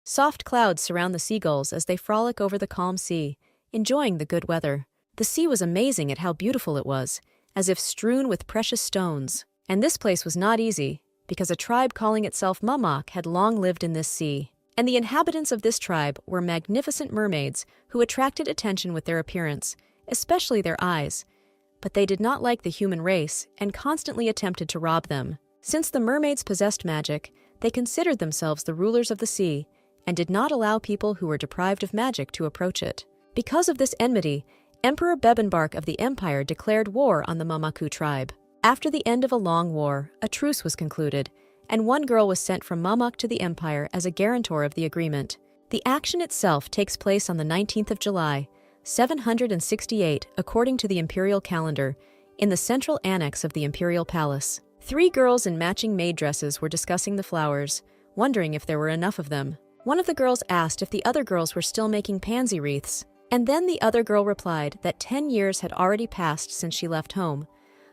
Soft clouds surround the seagulls as they frolic over the calm sea, enjoying the good weather. The sea was amazing at how beautiful it was, as if strewn with precious stones. And this place was not easy, because a tribe calling itself Mamak had long lived in this sea. And the inhabitants of this tribe were magnificent mermaids who attracted attention with their appearance, especially their eyes. But they did not like the human race and constantly attempted to rob them. Since the mermaids possessed magic, they considered themselves the rulers of the sea and did not allow people who were deprived of magic to approach it. Because of this enmity, Emperor Bebenbark of the Empire declared war on the Mamaku tribe. After the end of a long war, a truce was concluded, and one girl was sent from Mamak to the Empire as a guarantor of the agreement. The action itself takes place on the 19th of July, 768 according to the imperial calendar, in the central annex of the imperial palace. 3 girls in matching maid dresses were discussing the flowers, wondering if there were enough of them. One of the girls asked if the other girls were still making pansy wreaths, and then the other girl replied that 10 years had already passed since she left home,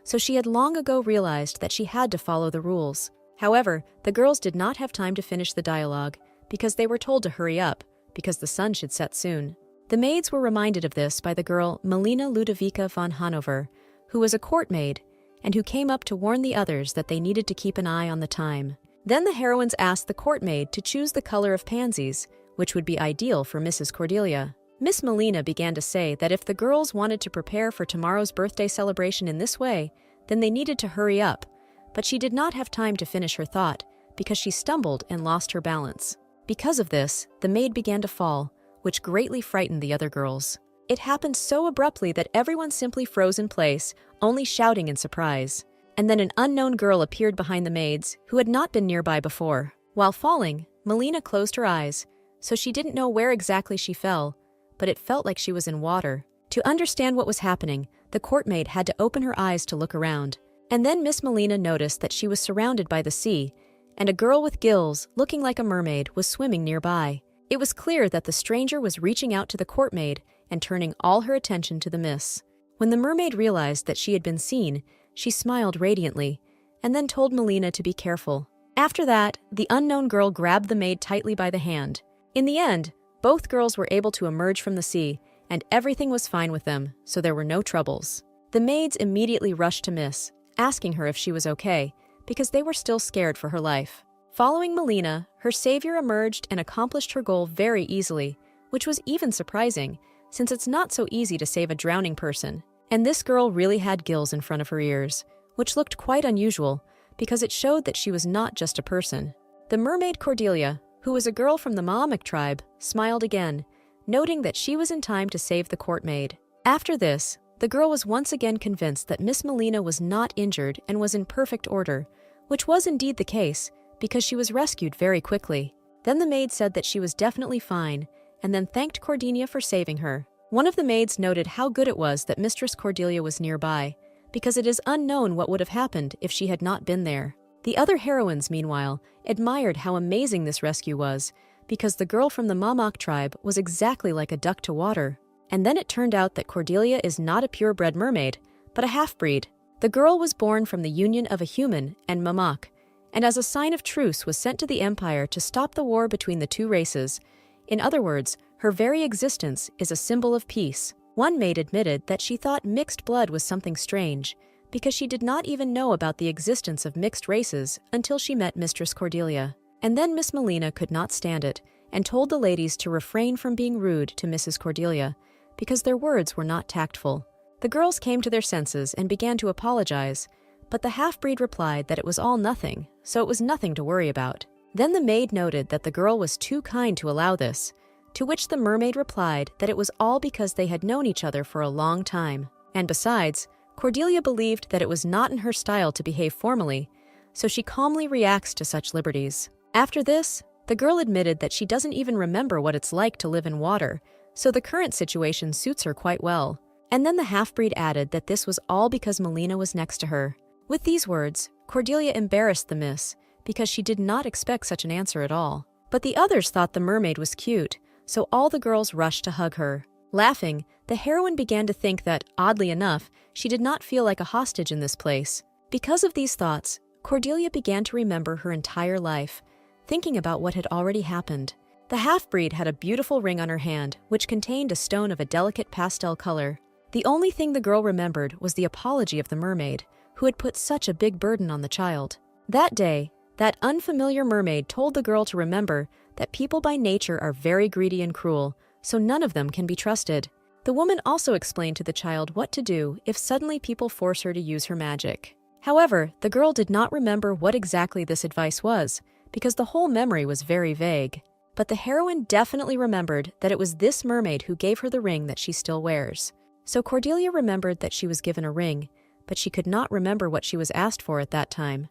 so she had long ago realized that she had to follow the rules. However, the girls did not have time to finish the dialogue because they were told to hurry up, because the sun should set soon. The maids were reminded of this by the girl Melina Ludovica von Hanover, who was a court maid, and who came up to warn the others that they needed to keep an eye on the time. Then the heroines asked the court maid to choose the color of pansies, which would be ideal for Mrs. Cordelia. Miss Melina began to say that if the girls wanted to prepare for tomorrow's birthday celebration in this way, then they needed to hurry up, but she did not have time to finish her thought because she stumbled and lost her balance. Because of this, the maid began to fall, which greatly frightened the other girls. It happened so abruptly that everyone simply froze in place, only shouting in surprise. And then an unknown girl appeared behind the maids, who had not been nearby before. While falling, Melina closed her eyes, so she didn't know where exactly she fell, but it felt like she was in water. To understand what was happening, the court maid had to open her eyes to look around. And then Miss Melina noticed that she was surrounded by the sea, and a girl with gills, looking like a mermaid, was swimming nearby. It was clear that the stranger was reaching out to the court maid and turning all her attention to the miss. When the mermaid realized that she had been seen, she smiled radiantly, and then told Melina to be careful. After that, the unknown girl grabbed the maid tightly by the hand. In the end, both girls were able to emerge from the sea, and everything was fine with them, so there were no troubles. The maids immediately rushed to Miss, asking her if she was okay, because they were still scared for her life. Following Melina, her savior emerged and accomplished her goal very easily, which was even surprising, since it's not so easy to save a drowning person. And this girl really had gills in front of her ears, which looked quite unusual, because it showed that she was not just a person. The mermaid Cordelia, who was a girl from the Maamik tribe, smiled again, noting that she was in time to save the court maid. After this, the girl was once again convinced that Miss Melina was not injured and was in perfect order, which was indeed the case, because she was rescued very quickly. Then the maid said that she was definitely fine, and then thanked Cordelia for saving her. One of the maids noted how good it was that Mistress Cordelia was nearby, because it is unknown what would have happened if she had not been there. The other heroines, meanwhile, admired how amazing this rescue was, because the girl from the Mamak tribe was exactly like a duck to water. And then it turned out that Cordelia is not a purebred mermaid, but a half-breed. The girl was born from the union of a human and Mamak, and as a sign of truce was sent to the Empire to stop the war between the two races. In other words, her very existence is a symbol of peace. One maid admitted that she thought mixed blood was something strange, because she did not even know about the existence of mixed races until she met Mistress Cordelia. And then Miss Melina could not stand it, and told the ladies to refrain from being rude to Mrs. Cordelia, because their words were not tactful. The girls came to their senses and began to apologize, but the half-breed replied that it was all nothing, so it was nothing to worry about. Then the maid noted that the girl was too kind to allow this, to which the mermaid replied that it was all because they had known each other for a long time. And besides, Cordelia believed that it was not in her style to behave formally, so she calmly reacts to such liberties. After this, the girl admitted that she doesn't even remember what it's like to live in water, so the current situation suits her quite well. And then the half-breed added that this was all because Melina was next to her. With these words, Cordelia embarrassed the miss, because she did not expect such an answer at all. But the others thought the mermaid was cute, so all the girls rushed to hug her. Laughing, the heroine began to think that, oddly enough, she did not feel like a hostage in this place. Because of these thoughts, Cordelia began to remember her entire life, thinking about what had already happened. The half-breed had a beautiful ring on her hand, which contained a stone of a delicate pastel color. The only thing the girl remembered was the apology of the mermaid, who had put such a big burden on the child. That day, that unfamiliar mermaid told the girl to remember that people by nature are very greedy and cruel, so none of them can be trusted. The woman also explained to the child what to do if suddenly people force her to use her magic. However, the girl did not remember what exactly this advice was, because the whole memory was very vague. But the heroine definitely remembered that it was this mermaid who gave her the ring that she still wears. So Cordelia remembered that she was given a ring, but she could not remember what she was asked for at that time.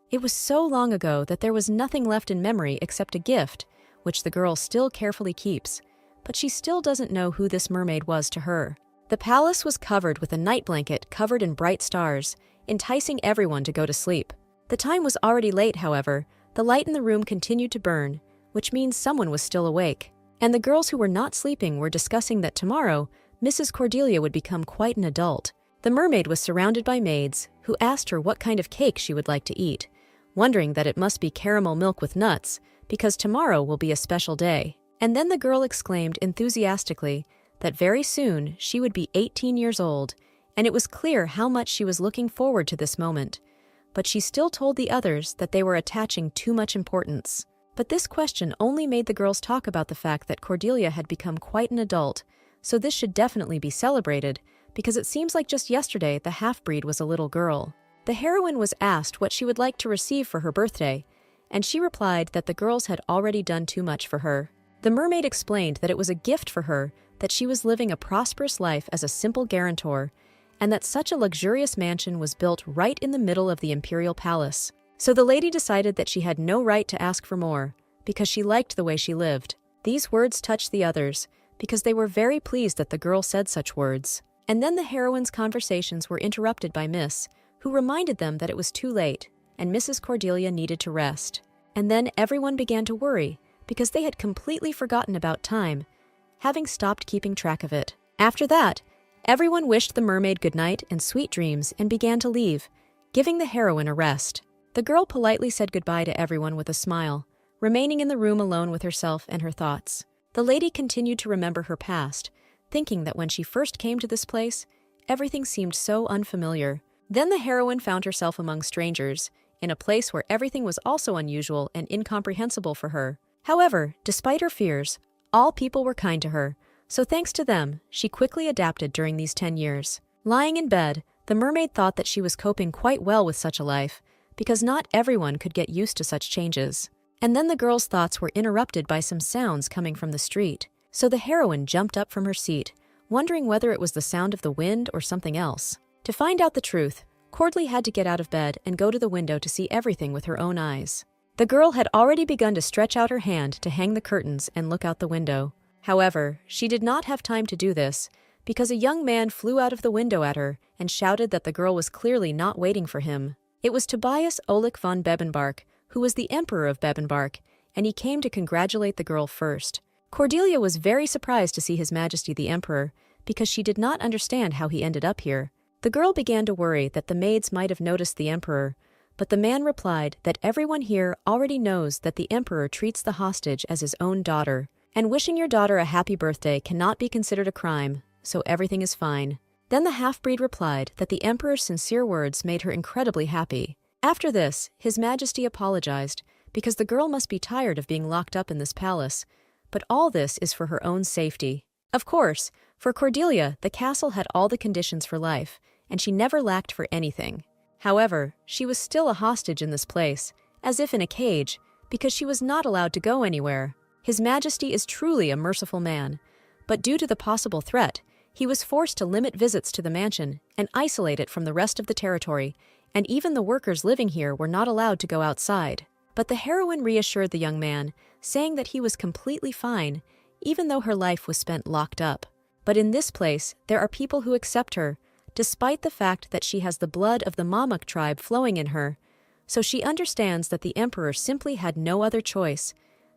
It was so long ago that there was nothing left in memory except a gift, which the girl still carefully keeps, but she still doesn't know who this mermaid was to her. The palace was covered with a night blanket covered in bright stars, enticing everyone to go to sleep. The time was already late, however. The light in the room continued to burn, which means someone was still awake. And the girls who were not sleeping were discussing that tomorrow, Mrs. Cordelia would become quite an adult. The mermaid was surrounded by maids, who asked her what kind of cake she would like to eat, wondering that it must be caramel milk with nuts, because tomorrow will be a special day. And then the girl exclaimed enthusiastically that very soon she would be 18 years old, and it was clear how much she was looking forward to this moment. But she still told the others that they were attaching too much importance. But this question only made the girls talk about the fact that Cordelia had become quite an adult, so this should definitely be celebrated, because it seems like just yesterday the half-breed was a little girl. The heroine was asked what she would like to receive for her birthday, and she replied that the girls had already done too much for her. The mermaid explained that it was a gift for her, that she was living a prosperous life as a simple guarantor, and that such a luxurious mansion was built right in the middle of the imperial palace. So the lady decided that she had no right to ask for more, because she liked the way she lived. These words touched the others, because they were very pleased that the girl said such words. And then the heroine's conversations were interrupted by Miss, who reminded them that it was too late, and Mrs. Cordelia needed to rest. And then everyone began to worry, because they had completely forgotten about time, having stopped keeping track of it. After that, everyone wished the mermaid good night and sweet dreams and began to leave, giving the heroine a rest. The girl politely said goodbye to everyone with a smile, remaining in the room alone with herself and her thoughts. The lady continued to remember her past, thinking that when she first came to this place, everything seemed so unfamiliar. Then the heroine found herself among strangers, in a place where everything was also unusual and incomprehensible for her. However, despite her fears, all people were kind to her, so thanks to them, she quickly adapted during these 10 years. Lying in bed, the mermaid thought that she was coping quite well with such a life, because not everyone could get used to such changes. And then the girl's thoughts were interrupted by some sounds coming from the street. So the heroine jumped up from her seat, wondering whether it was the sound of the wind or something else. To find out the truth, Cordelia had to get out of bed and go to the window to see everything with her own eyes. The girl had already begun to stretch out her hand to hang the curtains and look out the window. However, she did not have time to do this, because a young man flew out of the window at her and shouted that the girl was clearly not waiting for him. It was Tobias Oleg von Bebenbark, who was the Emperor of Bebenbark, and he came to congratulate the girl first. Cordelia was very surprised to see His Majesty the Emperor, because she did not understand how he ended up here. The girl began to worry that the maids might have noticed the Emperor, but the man replied that everyone here already knows that the Emperor treats the hostage as his own daughter, and wishing your daughter a happy birthday cannot be considered a crime, so everything is fine. Then the half-breed replied that the Emperor's sincere words made her incredibly happy. After this, His Majesty apologized, because the girl must be tired of being locked up in this palace, but all this is for her own safety. Of course, for Cordelia, the castle had all the conditions for life, and she never lacked for anything. However, she was still a hostage in this place, as if in a cage, because she was not allowed to go anywhere. His Majesty is truly a merciful man, but due to the possible threat, he was forced to limit visits to the mansion and isolate it from the rest of the territory, and even the workers living here were not allowed to go outside. But the heroine reassured the young man, saying that he was completely fine, even though her life was spent locked up. But in this place, there are people who accept her, despite the fact that she has the blood of the Mamuk tribe flowing in her, so she understands that the Emperor simply had no other choice,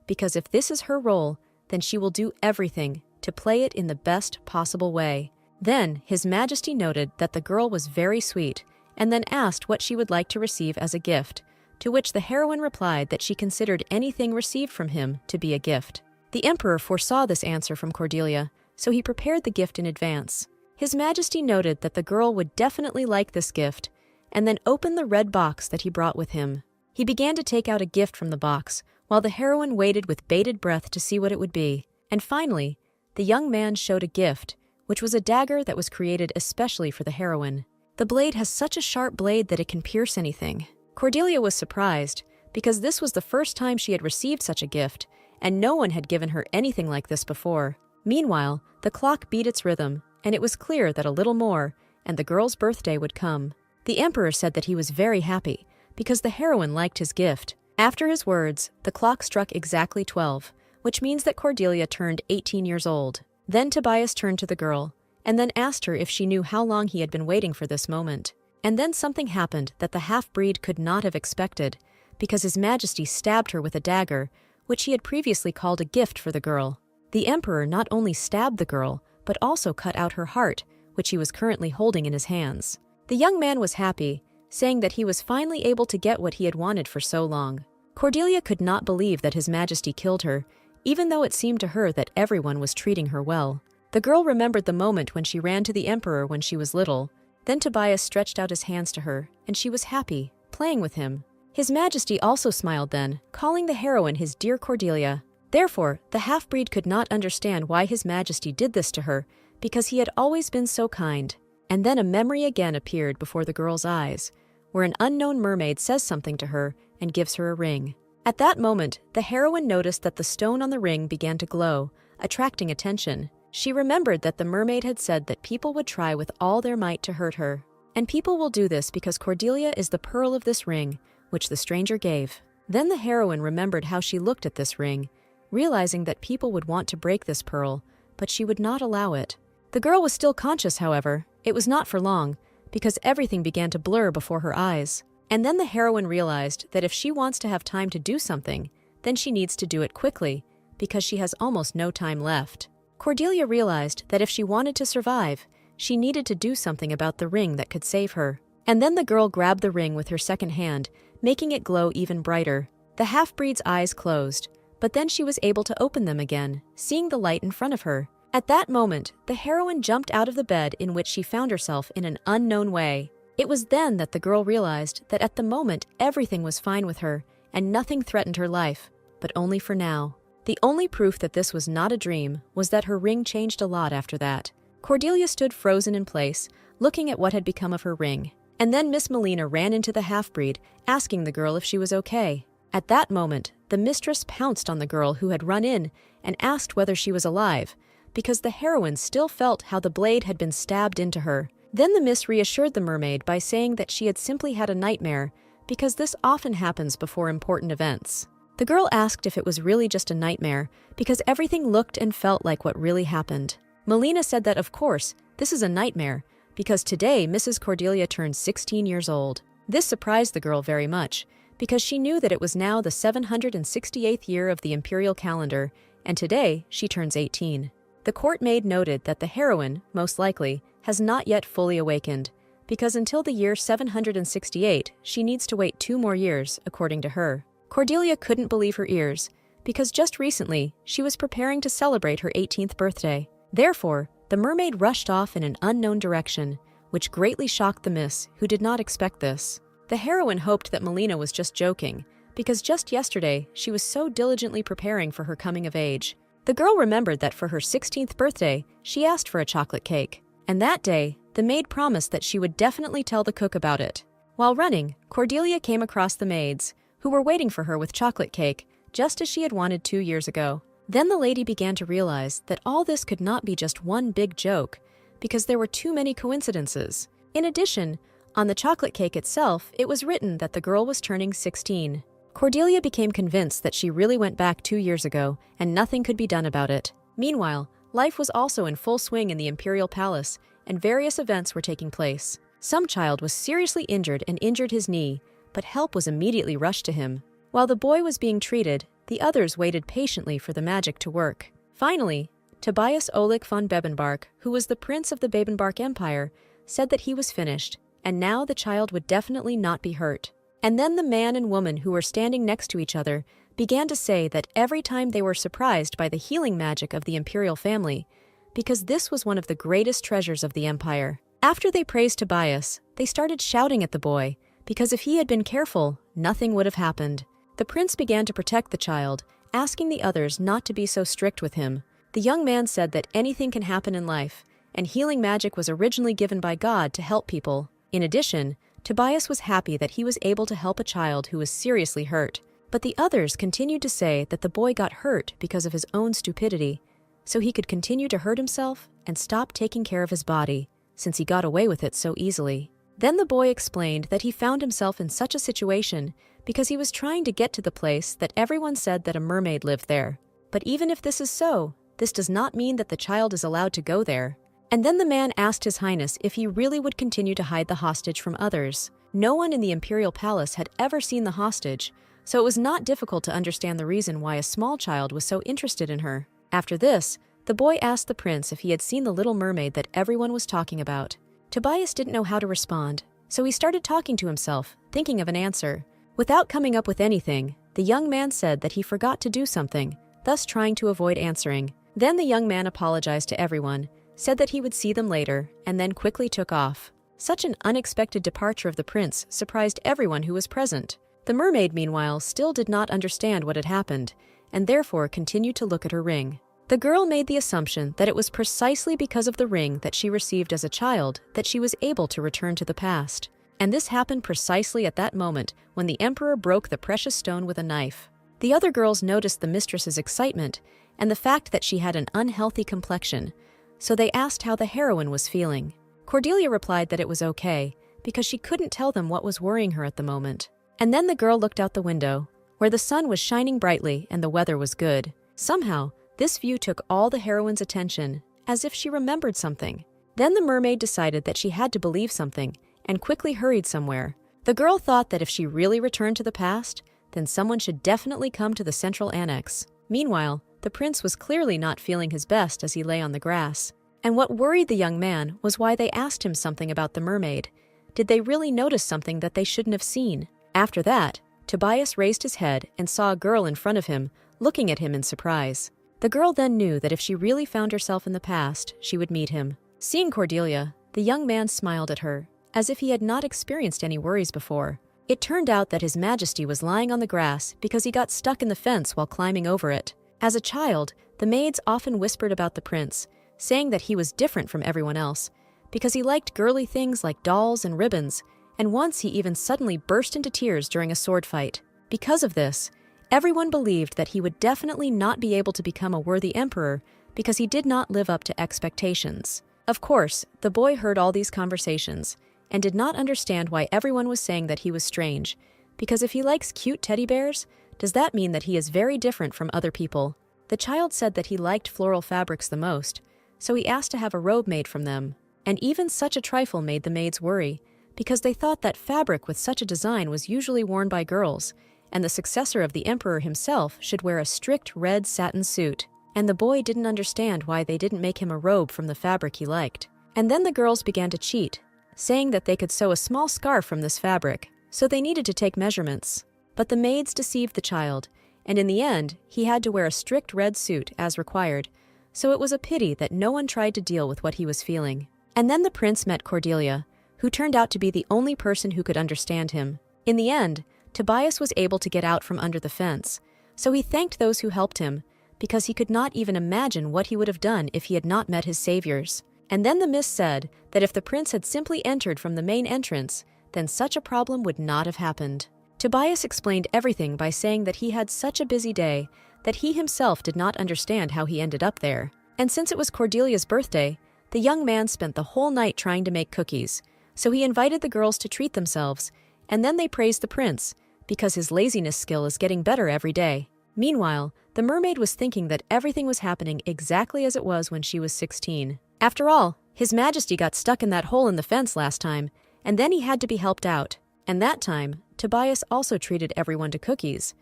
because if this is her role, then she will do everything to play it in the best possible way. Then, His Majesty noted that the girl was very sweet, and then asked what she would like to receive as a gift, to which the heroine replied that she considered anything received from him to be a gift. The emperor foresaw this answer from Cordelia, so he prepared the gift in advance. His Majesty noted that the girl would definitely like this gift, and then opened the red box that he brought with him. He began to take out a gift from the box, while the heroine waited with bated breath to see what it would be. And finally, the young man showed a gift, which was a dagger that was created especially for the heroine. The blade has such a sharp blade that it can pierce anything. Cordelia was surprised, because this was the first time she had received such a gift, and no one had given her anything like this before. Meanwhile, the clock beat its rhythm, and it was clear that a little more, and the girl's birthday would come. The emperor said that he was very happy, because the heroine liked his gift. After his words, the clock struck exactly 12, which means that Cordelia turned 18 years old. Then Tobias turned to the girl, and then asked her if she knew how long he had been waiting for this moment. And then something happened that the half-breed could not have expected, because His Majesty stabbed her with a dagger, which he had previously called a gift for the girl. The emperor not only stabbed the girl, but also cut out her heart, which he was currently holding in his hands. The young man was happy, saying that he was finally able to get what he had wanted for so long. Cordelia could not believe that His Majesty killed her, even though it seemed to her that everyone was treating her well. The girl remembered the moment when she ran to the emperor when she was little. Then Tobias stretched out his hands to her, and she was happy, playing with him. His Majesty also smiled then, calling the heroine his dear Cordelia. Therefore, the half-breed could not understand why His Majesty did this to her, because he had always been so kind. And then a memory again appeared before the girl's eyes, where an unknown mermaid says something to her and gives her a ring. At that moment, the heroine noticed that the stone on the ring began to glow, attracting attention. She remembered that the mermaid had said that people would try with all their might to hurt her. And people will do this because Cordelia is the pearl of this ring, which the stranger gave. Then the heroine remembered how she looked at this ring, realizing that people would want to break this pearl, but she would not allow it. The girl was still conscious, however. It was not for long, because everything began to blur before her eyes. And then the heroine realized that if she wants to have time to do something, then she needs to do it quickly, because she has almost no time left. Cordelia realized that if she wanted to survive, she needed to do something about the ring that could save her. And then the girl grabbed the ring with her second hand, making it glow even brighter. The half-breed's eyes closed, but then she was able to open them again, seeing the light in front of her. At that moment, the heroine jumped out of the bed in which she found herself in an unknown way. It was then that the girl realized that at the moment everything was fine with her, and nothing threatened her life, but only for now. The only proof that this was not a dream was that her ring changed a lot after that. Cordelia stood frozen in place, looking at what had become of her ring. And then Miss Melina ran into the half-breed, asking the girl if she was okay. At that moment, the mistress pounced on the girl who had run in and asked whether she was alive, because the heroine still felt how the blade had been stabbed into her. Then the miss reassured the mermaid by saying that she had simply had a nightmare, because this often happens before important events. The girl asked if it was really just a nightmare, because everything looked and felt like what really happened. Melina said that, of course, this is a nightmare, because today Mrs. Cordelia turned 16 years old. This surprised the girl very much, because she knew that it was now the 768th year of the imperial calendar, and today she turns 18. The court maid noted that the heroine, most likely, has not yet fully awakened, because until the year 768, she needs to wait 2 more years, according to her. Cordelia couldn't believe her ears, because just recently, she was preparing to celebrate her 18th birthday. Therefore, the mermaid rushed off in an unknown direction, which greatly shocked the miss, who did not expect this. The heroine hoped that Melina was just joking, because just yesterday, she was so diligently preparing for her coming of age. The girl remembered that for her 16th birthday, she asked for a chocolate cake. And that day, the maid promised that she would definitely tell the cook about it. While running, Cordelia came across the maids, who were waiting for her with chocolate cake, just as she had wanted 2 years ago. Then the lady began to realize that all this could not be just one big joke, because there were too many coincidences. In addition, on the chocolate cake itself, it was written that the girl was turning 16. Cordelia became convinced that she really went back 2 years ago, and nothing could be done about it. Meanwhile, life was also in full swing in the imperial palace, and various events were taking place. Some child was seriously injured and injured his knee, but help was immediately rushed to him. While the boy was being treated, the others waited patiently for the magic to work. Finally, Tobias Oleg von Bebenbark, who was the prince of the Bebenbark Empire, said that he was finished, and now the child would definitely not be hurt. And then the man and woman who were standing next to each other began to say that every time they were surprised by the healing magic of the imperial family, because this was one of the greatest treasures of the empire. After they praised Tobias, they started shouting at the boy, because if he had been careful, nothing would have happened. The prince began to protect the child, asking the others not to be so strict with him. The young man said that anything can happen in life, and healing magic was originally given by God to help people. In addition, Tobias was happy that he was able to help a child who was seriously hurt. But the others continued to say that the boy got hurt because of his own stupidity, so he could continue to hurt himself and stop taking care of his body, since he got away with it so easily. Then the boy explained that he found himself in such a situation because he was trying to get to the place that everyone said that a mermaid lived there. But even if this is so, this does not mean that the child is allowed to go there. And then the man asked His Highness if he really would continue to hide the hostage from others. No one in the imperial palace had ever seen the hostage, so it was not difficult to understand the reason why a small child was so interested in her. After this, the boy asked the prince if he had seen the little mermaid that everyone was talking about. Tobias didn't know how to respond, so he started talking to himself, thinking of an answer. Without coming up with anything, the young man said that he forgot to do something, thus trying to avoid answering. Then the young man apologized to everyone, said that he would see them later, and then quickly took off. Such an unexpected departure of the prince surprised everyone who was present. The mermaid, meanwhile, still did not understand what had happened, and therefore continued to look at her ring. The girl made the assumption that it was precisely because of the ring that she received as a child that she was able to return to the past. And this happened precisely at that moment when the emperor broke the precious stone with a knife. The other girls noticed the mistress's excitement and the fact that she had an unhealthy complexion, so they asked how the heroine was feeling. Cordelia replied that it was okay, because she couldn't tell them what was worrying her at the moment. And then the girl looked out the window, where the sun was shining brightly and the weather was good. Somehow, this view took all the heroine's attention, as if she remembered something. Then the mermaid decided that she had to believe something, and quickly hurried somewhere. The girl thought that if she really returned to the past, then someone should definitely come to the central annex. Meanwhile, the prince was clearly not feeling his best as he lay on the grass. And what worried the young man was why they asked him something about the mermaid. Did they really notice something that they shouldn't have seen? After that, Tobias raised his head and saw a girl in front of him, looking at him in surprise. The girl then knew that if she really found herself in the past, she would meet him. Seeing Cordelia, the young man smiled at her, as if he had not experienced any worries before. It turned out that His Majesty was lying on the grass because he got stuck in the fence while climbing over it. As a child, the maids often whispered about the prince, saying that he was different from everyone else, because he liked girly things like dolls and ribbons, and once he even suddenly burst into tears during a sword fight. Because of this, everyone believed that he would definitely not be able to become a worthy emperor because he did not live up to expectations. Of course, the boy heard all these conversations and did not understand why everyone was saying that he was strange, because if he likes cute teddy bears, does that mean that he is very different from other people? The child said that he liked floral fabrics the most, so he asked to have a robe made from them. And even such a trifle made the maids worry, because they thought that fabric with such a design was usually worn by girls, and the successor of the emperor himself should wear a strict red satin suit. And the boy didn't understand why they didn't make him a robe from the fabric he liked. And then the girls began to cheat, saying that they could sew a small scarf from this fabric, so they needed to take measurements. But the maids deceived the child, and in the end, he had to wear a strict red suit as required, so it was a pity that no one tried to deal with what he was feeling. And then the prince met Cordelia, who turned out to be the only person who could understand him. In the end, Tobias was able to get out from under the fence, so he thanked those who helped him, because he could not even imagine what he would have done if he had not met his saviors. And then the miss said that if the prince had simply entered from the main entrance, then such a problem would not have happened. Tobias explained everything by saying that he had such a busy day that he himself did not understand how he ended up there. And since it was Cordelia's birthday, the young man spent the whole night trying to make cookies, so he invited the girls to treat themselves, and then they praised the prince, because his laziness skill is getting better every day. Meanwhile, the mermaid was thinking that everything was happening exactly as it was when she was 16. After all, His Majesty got stuck in that hole in the fence last time, and then he had to be helped out. And that time, Tobias also treated everyone to cookies.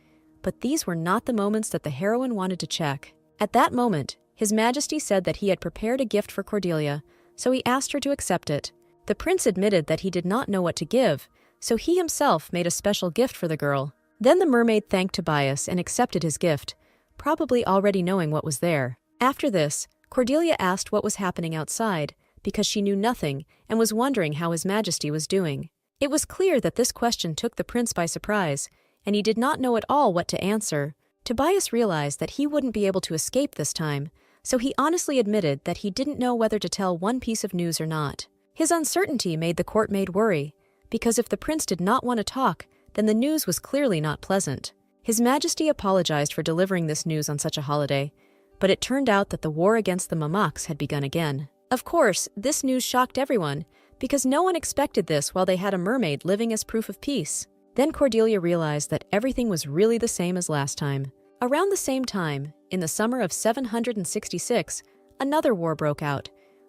But these were not the moments that the heroine wanted to check. At that moment, His Majesty said that he had prepared a gift for Cordelia, so he asked her to accept it. The prince admitted that he did not know what to give, so he himself made a special gift for the girl. Then the mermaid thanked Tobias and accepted his gift, probably already knowing what was there. After this, Cordelia asked what was happening outside, because she knew nothing and was wondering how His Majesty was doing. It was clear that this question took the prince by surprise, and he did not know at all what to answer. Tobias realized that he wouldn't be able to escape this time, so he honestly admitted that he didn't know whether to tell one piece of news or not. His uncertainty made the courtmaid worry, because if the prince did not want to talk, then the news was clearly not pleasant. His Majesty apologized for delivering this news on such a holiday, but it turned out that the war against the Mamaks had begun again. Of course, this news shocked everyone, because no one expected this while they had a mermaid living as proof of peace. Then Cordelia realized that everything was really the same as last time. Around the same time, in the summer of 766, another war broke out,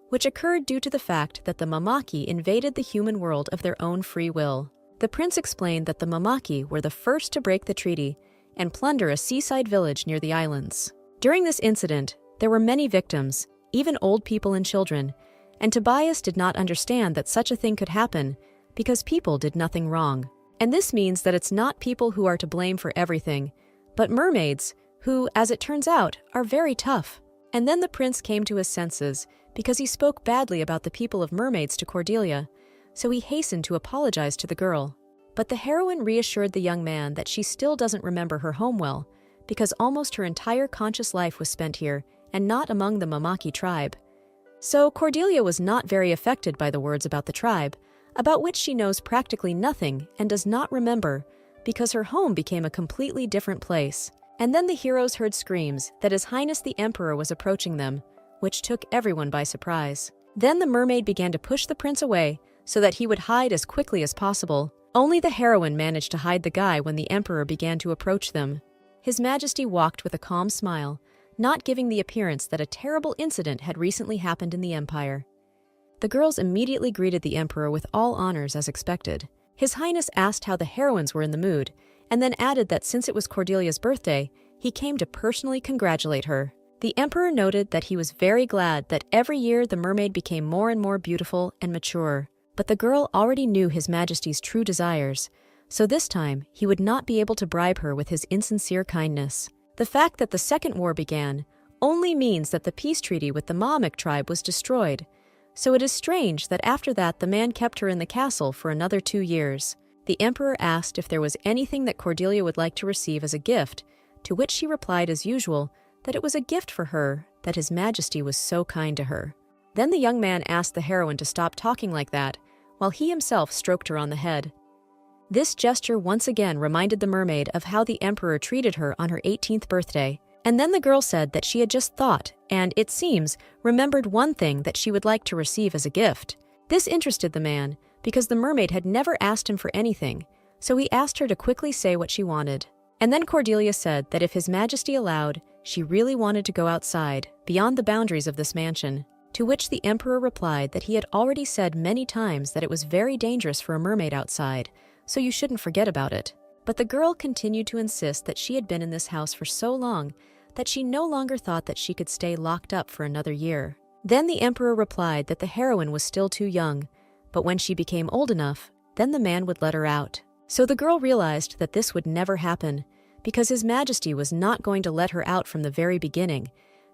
which occurred due to the fact that the Mamaki invaded the human world of their own free will. The prince explained that the Mamaki were the first to break the treaty and plunder a seaside village near the islands. During this incident, there were many victims, even old people and children, and Tobias did not understand that such a thing could happen because people did nothing wrong. And this means that it's not people who are to blame for everything, but mermaids, who, as it turns out, are very tough. And then the prince came to his senses because he spoke badly about the people of mermaids to Cordelia, so he hastened to apologize to the girl. But the heroine reassured the young man that she still doesn't remember her home well, because almost her entire conscious life was spent here and not among the Mamaki tribe. So Cordelia was not very affected by the words about the tribe, about which she knows practically nothing and does not remember, because her home became a completely different place. And then the heroes heard screams that His Highness the Emperor was approaching them, which took everyone by surprise. Then the mermaid began to push the prince away so that he would hide as quickly as possible. Only the heroine managed to hide the guy when the emperor began to approach them. His Majesty walked with a calm smile, not giving the appearance that a terrible incident had recently happened in the empire. The girls immediately greeted the emperor with all honors as expected. His Highness asked how the heroines were in the mood, and then added that since it was Cordelia's birthday, he came to personally congratulate her. The emperor noted that he was very glad that every year the mermaid became more and more beautiful and mature. But the girl already knew His Majesty's true desires, so this time he would not be able to bribe her with his insincere kindness. The fact that the Second War began only means that the peace treaty with the Mamak tribe was destroyed, so it is strange that after that the man kept her in the castle for another 2 years. The emperor asked if there was anything that Cordelia would like to receive as a gift, to which she replied as usual that it was a gift for her that His Majesty was so kind to her. Then the young man asked the heroine to stop talking like that, while he himself stroked her on the head. This gesture once again reminded the mermaid of how the emperor treated her on her 18th birthday, and then the girl said that she had just thought, and, it seems, remembered one thing that she would like to receive as a gift. This interested the man, because the mermaid had never asked him for anything, so he asked her to quickly say what she wanted. And then Cordelia said that if His Majesty allowed, she really wanted to go outside, beyond the boundaries of this mansion. To which the emperor replied that he had already said many times that it was very dangerous for a mermaid outside, so you shouldn't forget about it. But the girl continued to insist that she had been in this house for so long that she no longer thought that she could stay locked up for another year. Then the emperor replied that the heroine was still too young, but when she became old enough, then the man would let her out. So the girl realized that this would never happen, because His Majesty was not going to let her out from the very beginning,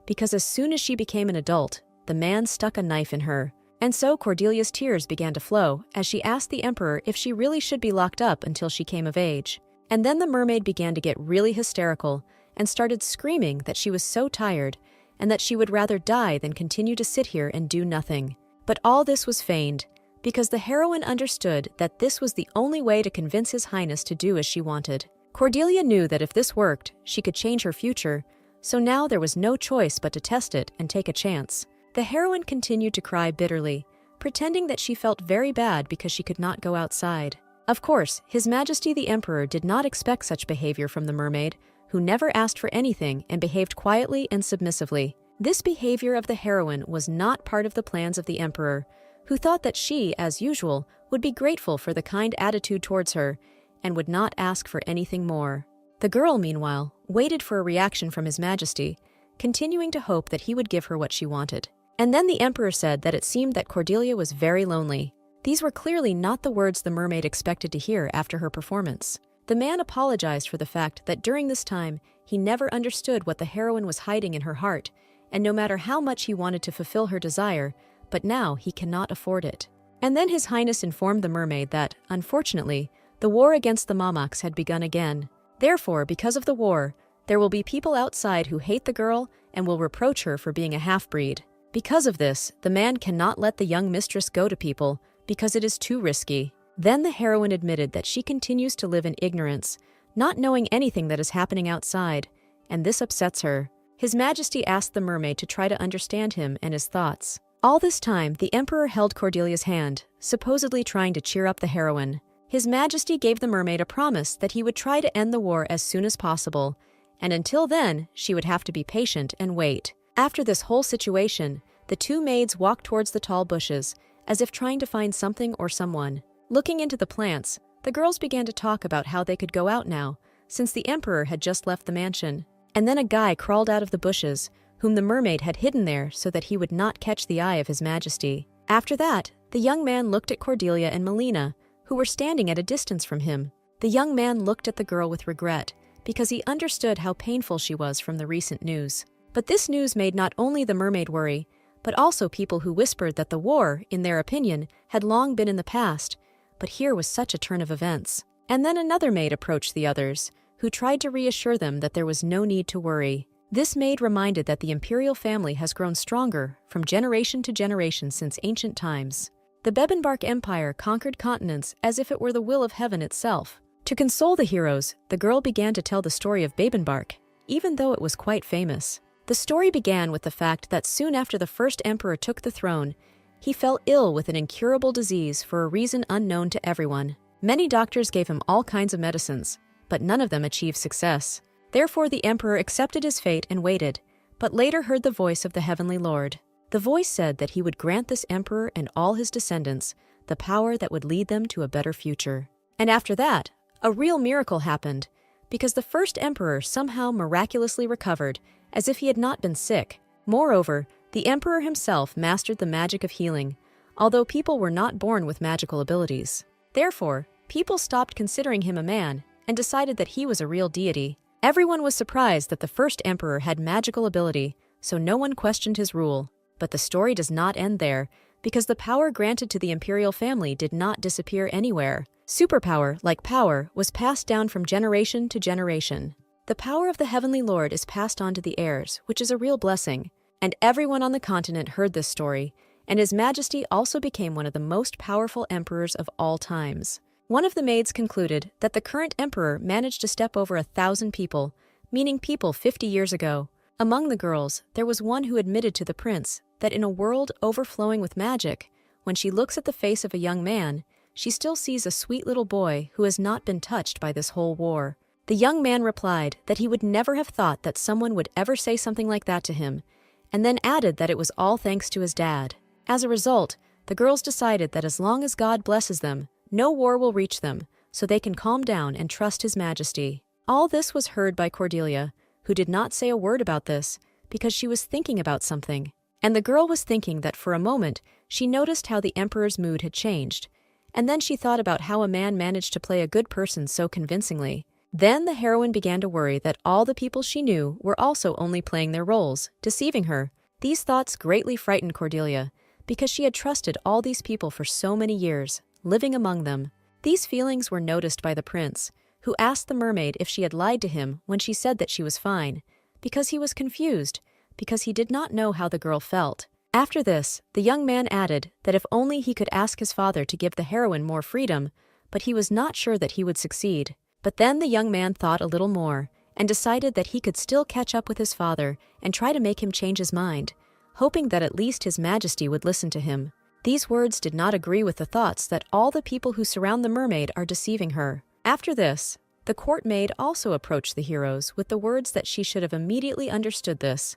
because as soon as she became an adult, the man stuck a knife in her. And so Cordelia's tears began to flow as she asked the emperor if she really should be locked up until she came of age. And then the mermaid began to get really hysterical and started screaming that she was so tired and that she would rather die than continue to sit here and do nothing. But all this was feigned, because the heroine understood that this was the only way to convince His Highness to do as she wanted. Cordelia knew that if this worked, she could change her future, so now there was no choice but to test it and take a chance. The heroine continued to cry bitterly, pretending that she felt very bad because she could not go outside. Of course, His Majesty the Emperor did not expect such behavior from the mermaid, who never asked for anything and behaved quietly and submissively. This behavior of the heroine was not part of the plans of the Emperor, who thought that she, as usual, would be grateful for the kind attitude towards her and would not ask for anything more. The girl, meanwhile, waited for a reaction from His Majesty, continuing to hope that he would give her what she wanted. And then the Emperor said that it seemed that Cordelia was very lonely. These were clearly not the words the mermaid expected to hear after her performance. The man apologized for the fact that during this time, he never understood what the heroine was hiding in her heart, and no matter how much he wanted to fulfill her desire, but now he cannot afford it. And then His Highness informed the mermaid that, unfortunately, the war against the Mamaks had begun again. Therefore, because of the war, there will be people outside who hate the girl and will reproach her for being a half-breed. Because of this, the man cannot let the young mistress go to people because it is too risky. Then the heroine admitted that she continues to live in ignorance, not knowing anything that is happening outside, and this upsets her. His Majesty asked the mermaid to try to understand him and his thoughts. All this time, the Emperor held Cordelia's hand, supposedly trying to cheer up the heroine. His Majesty gave the mermaid a promise that he would try to end the war as soon as possible, and until then, she would have to be patient and wait. After this whole situation, the two maids walked towards the tall bushes, as if trying to find something or someone. Looking into the plants, the girls began to talk about how they could go out now, since the Emperor had just left the mansion. And then a guy crawled out of the bushes, whom the mermaid had hidden there so that he would not catch the eye of His Majesty. After that, the young man looked at Cordelia and Melina, who were standing at a distance from him. The young man looked at the girl with regret, because he understood how painful she was from the recent news. But this news made not only the mermaid worry, but also people who whispered that the war, in their opinion, had long been in the past, but here was such a turn of events. And then another maid approached the others, who tried to reassure them that there was no need to worry. This maid reminded that the imperial family has grown stronger from generation to generation since ancient times. The Bebenbark Empire conquered continents as if it were the will of heaven itself. To console the heroes, the girl began to tell the story of Bebenbark, even though it was quite famous. The story began with the fact that soon after the first emperor took the throne, he fell ill with an incurable disease for a reason unknown to everyone. Many doctors gave him all kinds of medicines, but none of them achieved success. Therefore the emperor accepted his fate and waited, but later heard the voice of the heavenly Lord. The voice said that he would grant this emperor and all his descendants the power that would lead them to a better future. And after that, a real miracle happened, because the first emperor somehow miraculously recovered, as if he had not been sick. Moreover, the emperor himself mastered the magic of healing, although people were not born with magical abilities. Therefore, people stopped considering him a man and decided that he was a real deity. Everyone was surprised that the first emperor had magical ability, so no one questioned his rule. But the story does not end there, because the power granted to the imperial family did not disappear anywhere. Superpower, like power, was passed down from generation to generation. The power of the heavenly Lord is passed on to the heirs, which is a real blessing. And everyone on the continent heard this story, and His Majesty also became one of the most powerful emperors of all times. One of the maids concluded that the current emperor managed to step over 1,000 people, meaning people 50 years ago. Among the girls, there was one who admitted to the prince that in a world overflowing with magic, when she looks at the face of a young man, she still sees a sweet little boy who has not been touched by this whole war. The young man replied that he would never have thought that someone would ever say something like that to him, and then added that it was all thanks to his dad. As a result, the girls decided that as long as God blesses them, no war will reach them, so they can calm down and trust His Majesty. All this was heard by Cordelia, who did not say a word about this, because she was thinking about something. And the girl was thinking that for a moment, she noticed how the emperor's mood had changed, and then she thought about how a man managed to play a good person so convincingly. Then the heroine began to worry that all the people she knew were also only playing their roles, deceiving her. These thoughts greatly frightened Cordelia, because she had trusted all these people for so many years, living among them. These feelings were noticed by the prince, who asked the mermaid if she had lied to him when she said that she was fine, because he was confused, because he did not know how the girl felt. After this, the young man added that if only he could ask his father to give the heroine more freedom, but he was not sure that he would succeed. But then the young man thought a little more, and decided that he could still catch up with his father and try to make him change his mind, hoping that at least His Majesty would listen to him. These words did not agree with the thoughts that all the people who surround the mermaid are deceiving her. After this, the court maid also approached the heroes with the words that she should have immediately understood this,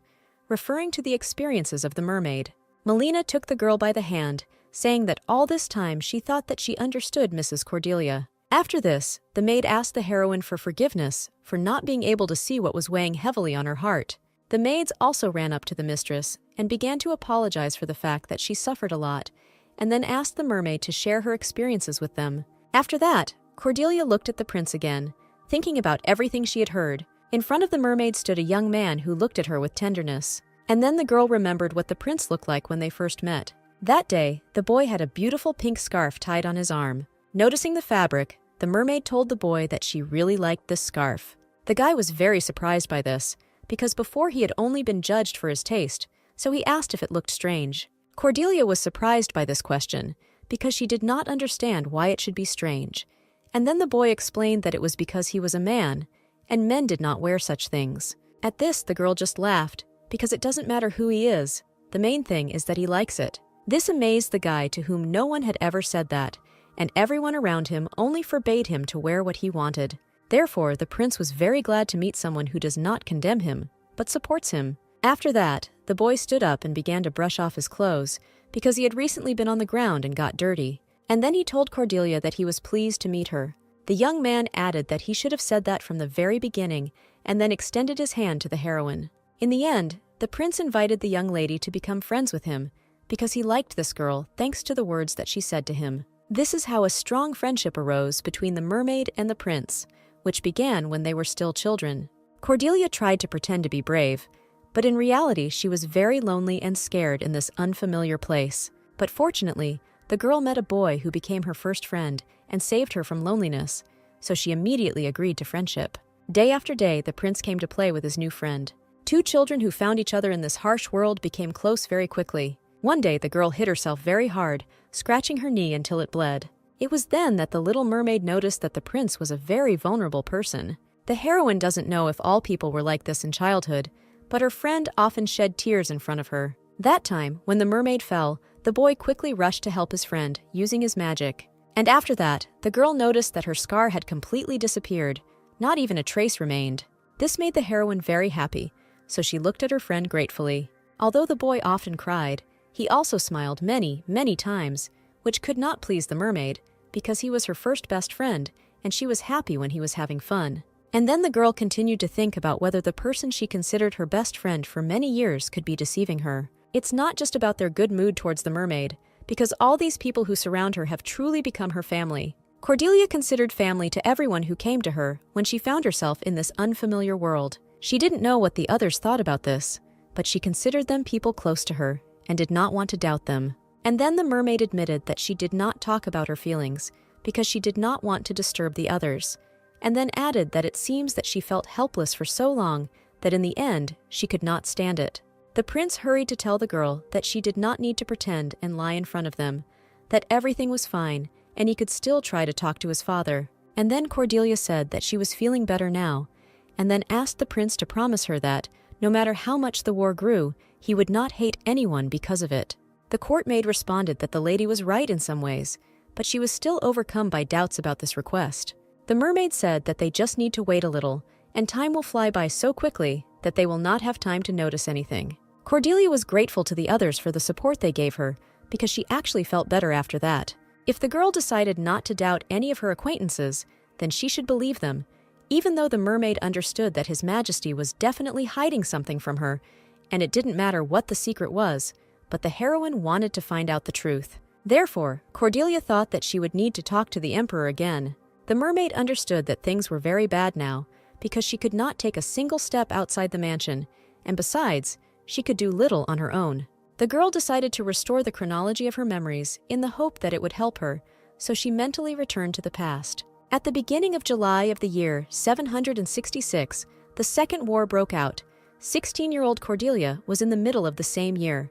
referring to the experiences of the mermaid. Melina took the girl by the hand, saying that all this time she thought that she understood Mrs. Cordelia. After this, the maid asked the heroine for forgiveness for not being able to see what was weighing heavily on her heart. The maids also ran up to the mistress and began to apologize for the fact that she suffered a lot, and then asked the mermaid to share her experiences with them. After that, Cordelia looked at the prince again, thinking about everything she had heard. In front of the mermaid stood a young man who looked at her with tenderness. And then the girl remembered what the prince looked like when they first met. That day, the boy had a beautiful pink scarf tied on his arm. Noticing the fabric, the mermaid told the boy that she really liked this scarf. The guy was very surprised by this, because before he had only been judged for his taste, so he asked if it looked strange. Cordelia was surprised by this question, because she did not understand why it should be strange. And then the boy explained that it was because he was a man, and men did not wear such things. At this, the girl just laughed, because it doesn't matter who he is. The main thing is that he likes it. This amazed the guy, to whom no one had ever said that, and everyone around him only forbade him to wear what he wanted. Therefore, the prince was very glad to meet someone who does not condemn him, but supports him. After that, the boy stood up and began to brush off his clothes, because he had recently been on the ground and got dirty. And then he told Cordelia that he was pleased to meet her. The young man added that he should have said that from the very beginning, and then extended his hand to the heroine. In the end, the prince invited the young lady to become friends with him, because he liked this girl thanks to the words that she said to him. This is how a strong friendship arose between the mermaid and the prince, which began when they were still children. Cordelia tried to pretend to be brave, but in reality she was very lonely and scared in this unfamiliar place. But fortunately, the girl met a boy who became her first friend and saved her from loneliness, so she immediately agreed to friendship. Day after day, the prince came to play with his new friend. Two children who found each other in this harsh world became close very quickly. One day, the girl hit herself very hard, scratching her knee until it bled. It was then that the little mermaid noticed that the prince was a very vulnerable person. The heroine doesn't know if all people were like this in childhood, but her friend often shed tears in front of her. That time, when the mermaid fell, the boy quickly rushed to help his friend, using his magic. And after that, the girl noticed that her scar had completely disappeared. Not even a trace remained. This made the heroine very happy, so she looked at her friend gratefully. Although the boy often cried, he also smiled many, many times, which could not please the mermaid, because he was her first best friend, and she was happy when he was having fun. And then the girl continued to think about whether the person she considered her best friend for many years could be deceiving her. It's not just about their good mood towards the mermaid, because all these people who surround her have truly become her family. Cordelia considered family to everyone who came to her when she found herself in this unfamiliar world. She didn't know what the others thought about this, but she considered them people close to her and did not want to doubt them. And then the mermaid admitted that she did not talk about her feelings because she did not want to disturb the others, and then added that it seems that she felt helpless for so long that in the end she could not stand it. The prince hurried to tell the girl that she did not need to pretend and lie in front of them, that everything was fine, and he could still try to talk to his father. And then Cordelia said that she was feeling better now, and then asked the prince to promise her that, no matter how much the war grew, he would not hate anyone because of it. The court maid responded that the lady was right in some ways, but she was still overcome by doubts about this request. The mermaid said that they just need to wait a little, and time will fly by so quickly that they will not have time to notice anything. Cordelia was grateful to the others for the support they gave her, because she actually felt better after that. If the girl decided not to doubt any of her acquaintances, then she should believe them, even though the mermaid understood that His Majesty was definitely hiding something from her, and it didn't matter what the secret was, but the heroine wanted to find out the truth. Therefore, Cordelia thought that she would need to talk to the emperor again. The mermaid understood that things were very bad now, because she could not take a single step outside the mansion, and besides, she could do little on her own. The girl decided to restore the chronology of her memories in the hope that it would help her, so she mentally returned to the past. At the beginning of July of the year 766, the Second War broke out. 16-year-old Cordelia was in the middle of the same year.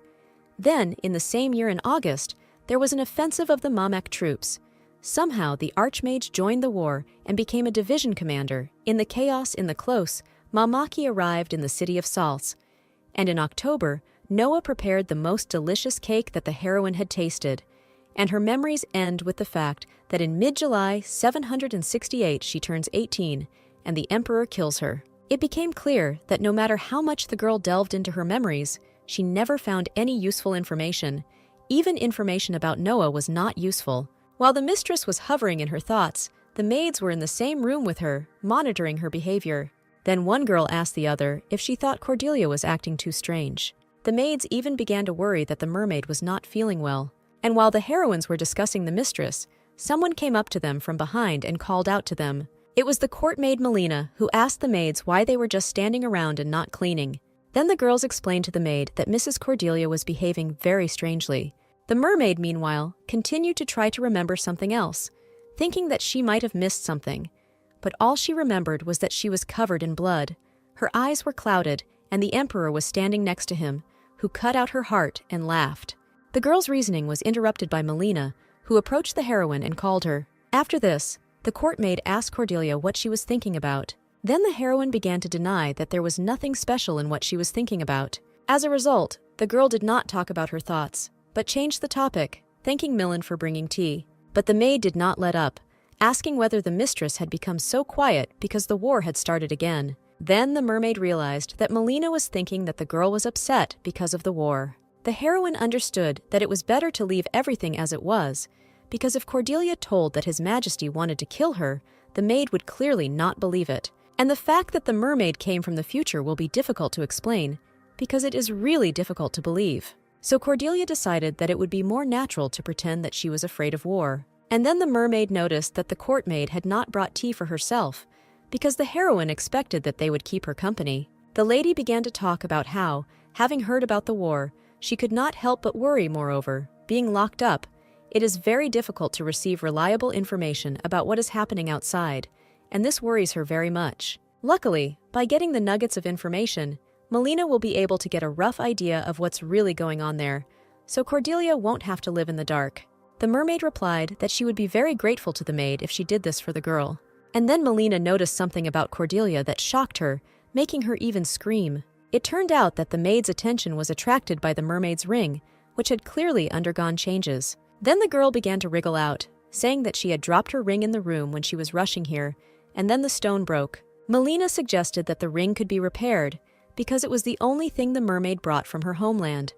Then, in the same year in August, there was an offensive of the Mamek troops. Somehow, the Archmage joined the war and became a division commander. In the chaos in the close, Mamaki arrived in the city of Salts. And in October, Noah prepared the most delicious cake that the heroine had tasted. And her memories end with the fact that in mid-July 768 she turns 18, and the emperor kills her. It became clear that no matter how much the girl delved into her memories, she never found any useful information. Even information about Noah was not useful. While the mistress was hovering in her thoughts, the maids were in the same room with her, monitoring her behavior. Then one girl asked the other if she thought Cordelia was acting too strange. The maids even began to worry that the mermaid was not feeling well. And while the heroines were discussing the mistress, someone came up to them from behind and called out to them. It was the court maid Melina, who asked the maids why they were just standing around and not cleaning. Then the girls explained to the maid that Mrs. Cordelia was behaving very strangely. The mermaid, meanwhile, continued to try to remember something else, thinking that she might have missed something. But all she remembered was that she was covered in blood. Her eyes were clouded, and the emperor was standing next to him, who cut out her heart and laughed. The girl's reasoning was interrupted by Melina, who approached the heroine and called her. After this, the court maid asked Cordelia what she was thinking about. Then the heroine began to deny that there was nothing special in what she was thinking about. As a result, the girl did not talk about her thoughts, but changed the topic, thanking Millen for bringing tea. But the maid did not let up, asking whether the mistress had become so quiet because the war had started again. Then the mermaid realized that Melina was thinking that the girl was upset because of the war. The heroine understood that it was better to leave everything as it was, because if Cordelia told that His Majesty wanted to kill her, the maid would clearly not believe it. And the fact that the mermaid came from the future will be difficult to explain, because it is really difficult to believe. So Cordelia decided that it would be more natural to pretend that she was afraid of war. And then the mermaid noticed that the court maid had not brought tea for herself, because the heroine expected that they would keep her company. The lady began to talk about how, having heard about the war, she could not help but worry. Moreover, being locked up, it is very difficult to receive reliable information about what is happening outside, and this worries her very much. Luckily, by getting the nuggets of information, Melina will be able to get a rough idea of what's really going on there, so Cordelia won't have to live in the dark. The mermaid replied that she would be very grateful to the maid if she did this for the girl. And then Melina noticed something about Cordelia that shocked her, making her even scream. It turned out that the maid's attention was attracted by the mermaid's ring, which had clearly undergone changes. Then the girl began to wriggle out, saying that she had dropped her ring in the room when she was rushing here, and then the stone broke. Melina suggested that the ring could be repaired, because it was the only thing the mermaid brought from her homeland.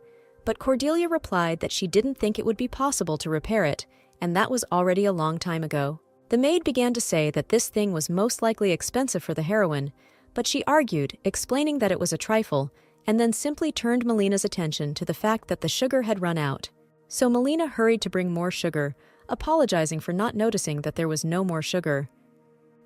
But Cordelia replied that she didn't think it would be possible to repair it, and that was already a long time ago. The maid began to say that this thing was most likely expensive for the heroine, but she argued, explaining that it was a trifle, and then simply turned Melina's attention to the fact that the sugar had run out. So Melina hurried to bring more sugar, apologizing for not noticing that there was no more sugar.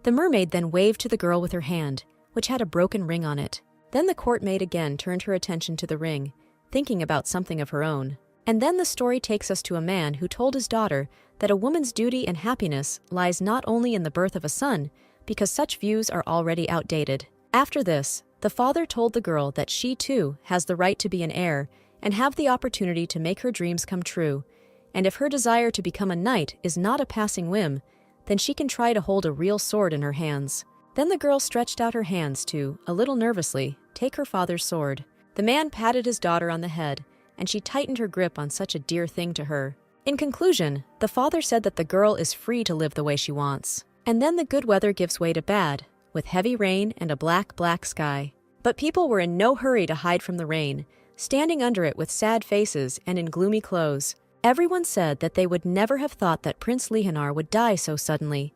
The mermaid then waved to the girl with her hand, which had a broken ring on it. Then the court maid again turned her attention to the ring, thinking about something of her own. And then the story takes us to a man who told his daughter that a woman's duty and happiness lies not only in the birth of a son, because such views are already outdated. After this, the father told the girl that she too has the right to be an heir and have the opportunity to make her dreams come true, and if her desire to become a knight is not a passing whim, then she can try to hold a real sword in her hands. Then the girl stretched out her hands to, a little nervously, take her father's sword. The man patted his daughter on the head, and she tightened her grip on such a dear thing to her. In conclusion, the father said that the girl is free to live the way she wants. And then the good weather gives way to bad, with heavy rain and a black, black sky. But people were in no hurry to hide from the rain, standing under it with sad faces and in gloomy clothes. Everyone said that they would never have thought that Prince Leonhar would die so suddenly.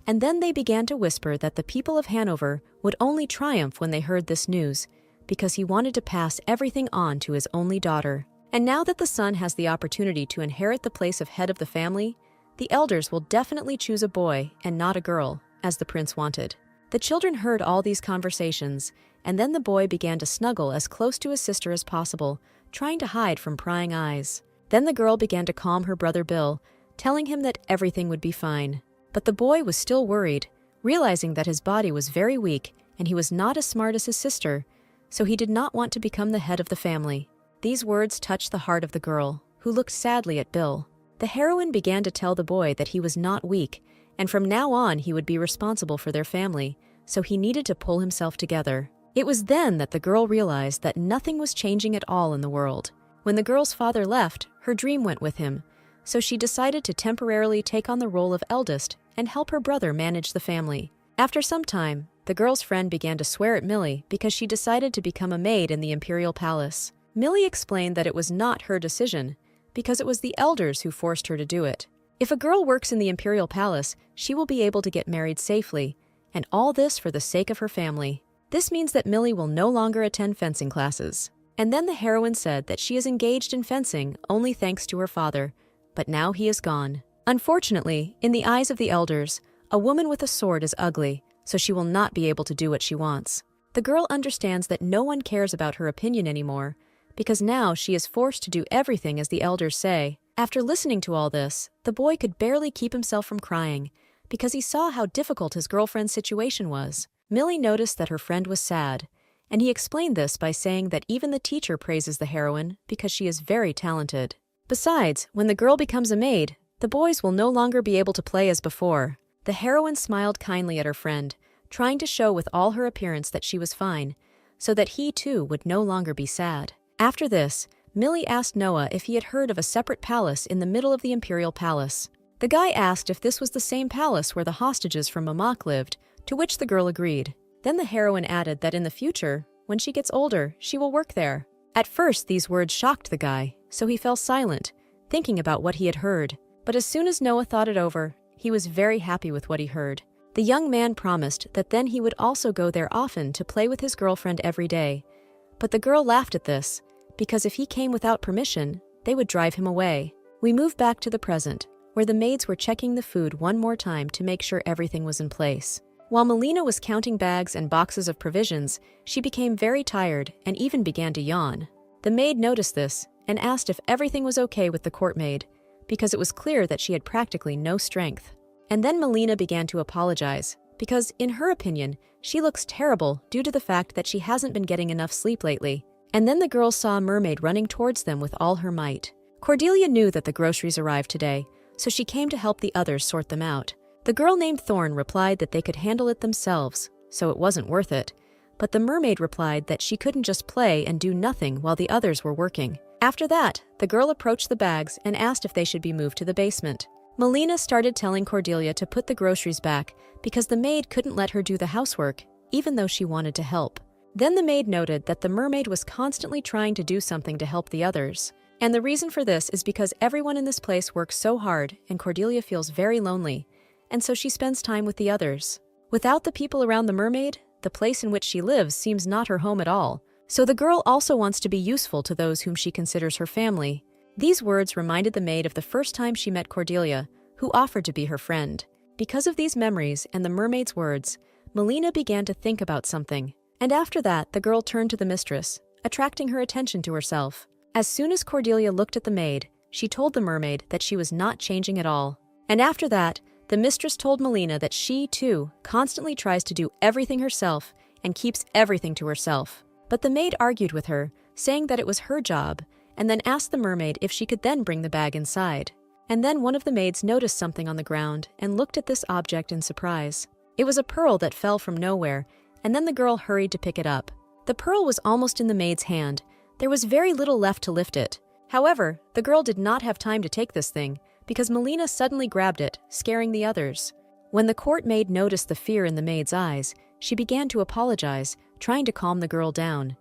And then they began to whisper that the people of Hanover would only triumph when they heard this news, because he wanted to pass everything on to his only daughter. And now that the son has the opportunity to inherit the place of head of the family, the elders will definitely choose a boy and not a girl, as the prince wanted. The children heard all these conversations, and then the boy began to snuggle as close to his sister as possible, trying to hide from prying eyes. Then the girl began to calm her brother Bill, telling him that everything would be fine. But the boy was still worried, realizing that his body was very weak and he was not as smart as his sister, so he did not want to become the head of the family. These words touched the heart of the girl, who looked sadly at Bill. The heroine began to tell the boy that he was not weak, and from now on he would be responsible for their family, so he needed to pull himself together. It was then that the girl realized that nothing was changing at all in the world. When the girl's father left, her dream went with him, so she decided to temporarily take on the role of eldest and help her brother manage the family. After some time, the girl's friend began to swear at Millie because she decided to become a maid in the imperial palace. Millie explained that it was not her decision, because it was the elders who forced her to do it. If a girl works in the imperial palace, she will be able to get married safely, and all this for the sake of her family. This means that Millie will no longer attend fencing classes. And then the heroine said that she is engaged in fencing only thanks to her father, but now he is gone. Unfortunately, in the eyes of the elders, a woman with a sword is ugly, so she will not be able to do what she wants. The girl understands that no one cares about her opinion anymore, because now she is forced to do everything as the elders say. After listening to all this, the boy could barely keep himself from crying, because he saw how difficult his girlfriend's situation was. Millie noticed that her friend was sad, and he explained this by saying that even the teacher praises the heroine because she is very talented. Besides, when the girl becomes a maid, the boys will no longer be able to play as before. The heroine smiled kindly at her friend, trying to show with all her appearance that she was fine, so that he too would no longer be sad. After this, Millie asked Noah if he had heard of a separate palace in the middle of the imperial palace. The guy asked if this was the same palace where the hostages from Mamak lived, to which the girl agreed. Then the heroine added that in the future, when she gets older, she will work there. At first, these words shocked the guy, so he fell silent, thinking about what he had heard. But as soon as Noah thought it over, he was very happy with what he heard. The young man promised that then he would also go there often to play with his girlfriend every day. But the girl laughed at this, because if he came without permission, they would drive him away. We move back to the present, where the maids were checking the food one more time to make sure everything was in place. While Melina was counting bags and boxes of provisions, she became very tired and even began to yawn. The maid noticed this and asked if everything was okay with the court maid, because it was clear that she had practically no strength. And then Melina began to apologize, because, in her opinion, she looks terrible due to the fact that she hasn't been getting enough sleep lately. And then the girls saw a mermaid running towards them with all her might. Cordelia knew that the groceries arrived today, so she came to help the others sort them out. The girl named Thorn replied that they could handle it themselves, so it wasn't worth it. But the mermaid replied that she couldn't just play and do nothing while the others were working. After that, the girl approached the bags and asked if they should be moved to the basement. Melina started telling Cordelia to put the groceries back because the maid couldn't let her do the housework, even though she wanted to help. Then the maid noted that the mermaid was constantly trying to do something to help the others. And the reason for this is because everyone in this place works so hard and Cordelia feels very lonely, and so she spends time with the others. Without the people around the mermaid, the place in which she lives seems not her home at all. So the girl also wants to be useful to those whom she considers her family. These words reminded the maid of the first time she met Cordelia, who offered to be her friend. Because of these memories and the mermaid's words, Melina began to think about something. And after that, the girl turned to the mistress, attracting her attention to herself. As soon as Cordelia looked at the maid, she told the mermaid that she was not changing at all. And after that, the mistress told Melina that she, too, constantly tries to do everything herself and keeps everything to herself. But the maid argued with her, saying that it was her job, and then asked the mermaid if she could then bring the bag inside. And then one of the maids noticed something on the ground and looked at this object in surprise. It was a pearl that fell from nowhere, and then the girl hurried to pick it up. The pearl was almost in the maid's hand. There was very little left to lift it. However, the girl did not have time to take this thing, because Melina suddenly grabbed it, scaring the others. When the court maid noticed the fear in the maid's eyes, she began to apologize, trying to calm the girl down.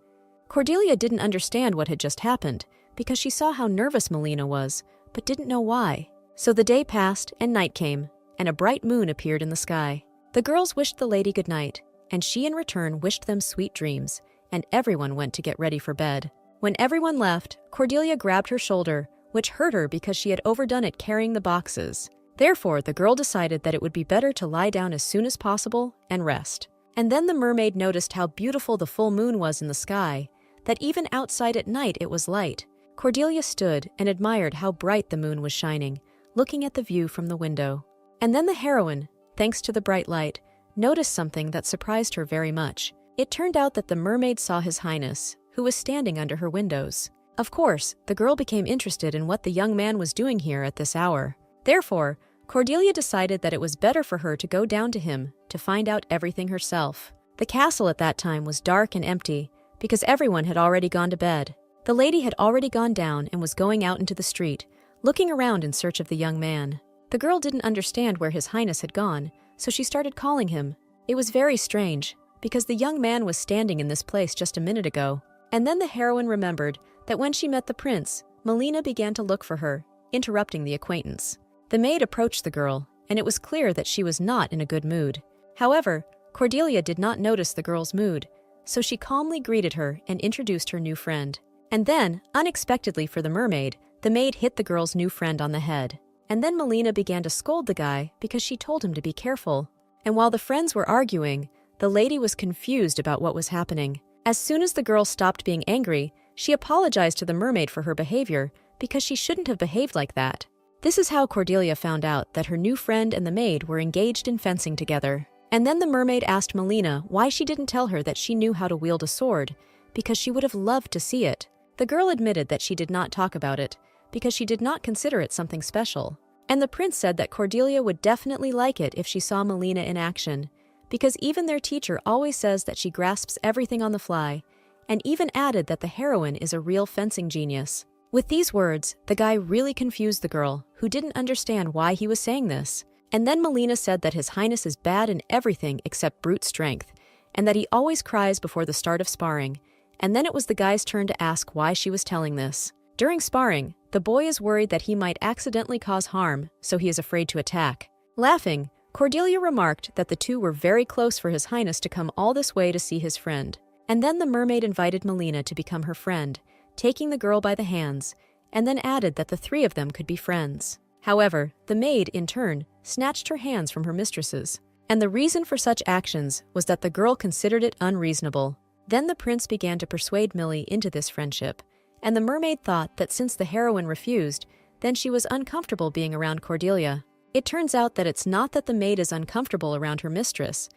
Cordelia didn't understand what had just happened, because she saw how nervous Melina was, but didn't know why. So the day passed and night came, and a bright moon appeared in the sky. The girls wished the lady good night, and she in return wished them sweet dreams, and everyone went to get ready for bed. When everyone left, Cordelia grabbed her shoulder, which hurt her because she had overdone it carrying the boxes. Therefore, the girl decided that it would be better to lie down as soon as possible and rest. And then the mermaid noticed how beautiful the full moon was in the sky, that even outside at night it was light. Cordelia stood and admired how bright the moon was shining, looking at the view from the window. And then the heroine, thanks to the bright light, noticed something that surprised her very much. It turned out that the mermaid saw His Highness, who was standing under her windows. Of course, the girl became interested in what the young man was doing here at this hour. Therefore, Cordelia decided that it was better for her to go down to him to find out everything herself. The castle at that time was dark and empty, because everyone had already gone to bed. The lady had already gone down and was going out into the street, looking around in search of the young man. The girl didn't understand where His Highness had gone, so she started calling him. It was very strange, because the young man was standing in this place just a minute ago. And then the heroine remembered that when she met the prince, Melina began to look for her, interrupting the acquaintance. The maid approached the girl, and it was clear that she was not in a good mood. However, Cordelia did not notice the girl's mood, so she calmly greeted her and introduced her new friend. And then, unexpectedly for the mermaid, the maid hit the girl's new friend on the head. and then Melina began to scold the guy because she told him to be careful. And while the friends were arguing, the lady was confused about what was happening. As soon as the girl stopped being angry, she apologized to the mermaid for her behavior because she shouldn't have behaved like that. This is how Cordelia found out that her new friend and the maid were engaged in fencing together. And then the mermaid asked Melina why she didn't tell her that she knew how to wield a sword, because she would have loved to see it. The girl admitted that she did not talk about it, because she did not consider it something special. And the prince said that Cordelia would definitely like it if she saw Melina in action, because even their teacher always says that she grasps everything on the fly, and even added that the heroine is a real fencing genius. With these words, the guy really confused the girl, who didn't understand why he was saying this. And then Melina said that His Highness is bad in everything except brute strength, and that he always cries before the start of sparring. And then it was the guy's turn to ask why she was telling this. During sparring, the boy is worried that he might accidentally cause harm, so he is afraid to attack. Laughing, Cordelia remarked that the two were very close for His Highness to come all this way to see his friend. And then the mermaid invited Melina to become her friend, taking the girl by the hands, and then added that the three of them could be friends. However, the maid, in turn, snatched her hands from her mistresses. And the reason for such actions was that the girl considered it unreasonable. Then the prince began to persuade Millie into this friendship, and the mermaid thought that since the heroine refused, then she was uncomfortable being around Cordelia. It turns out that it's not that the maid is uncomfortable around her mistress.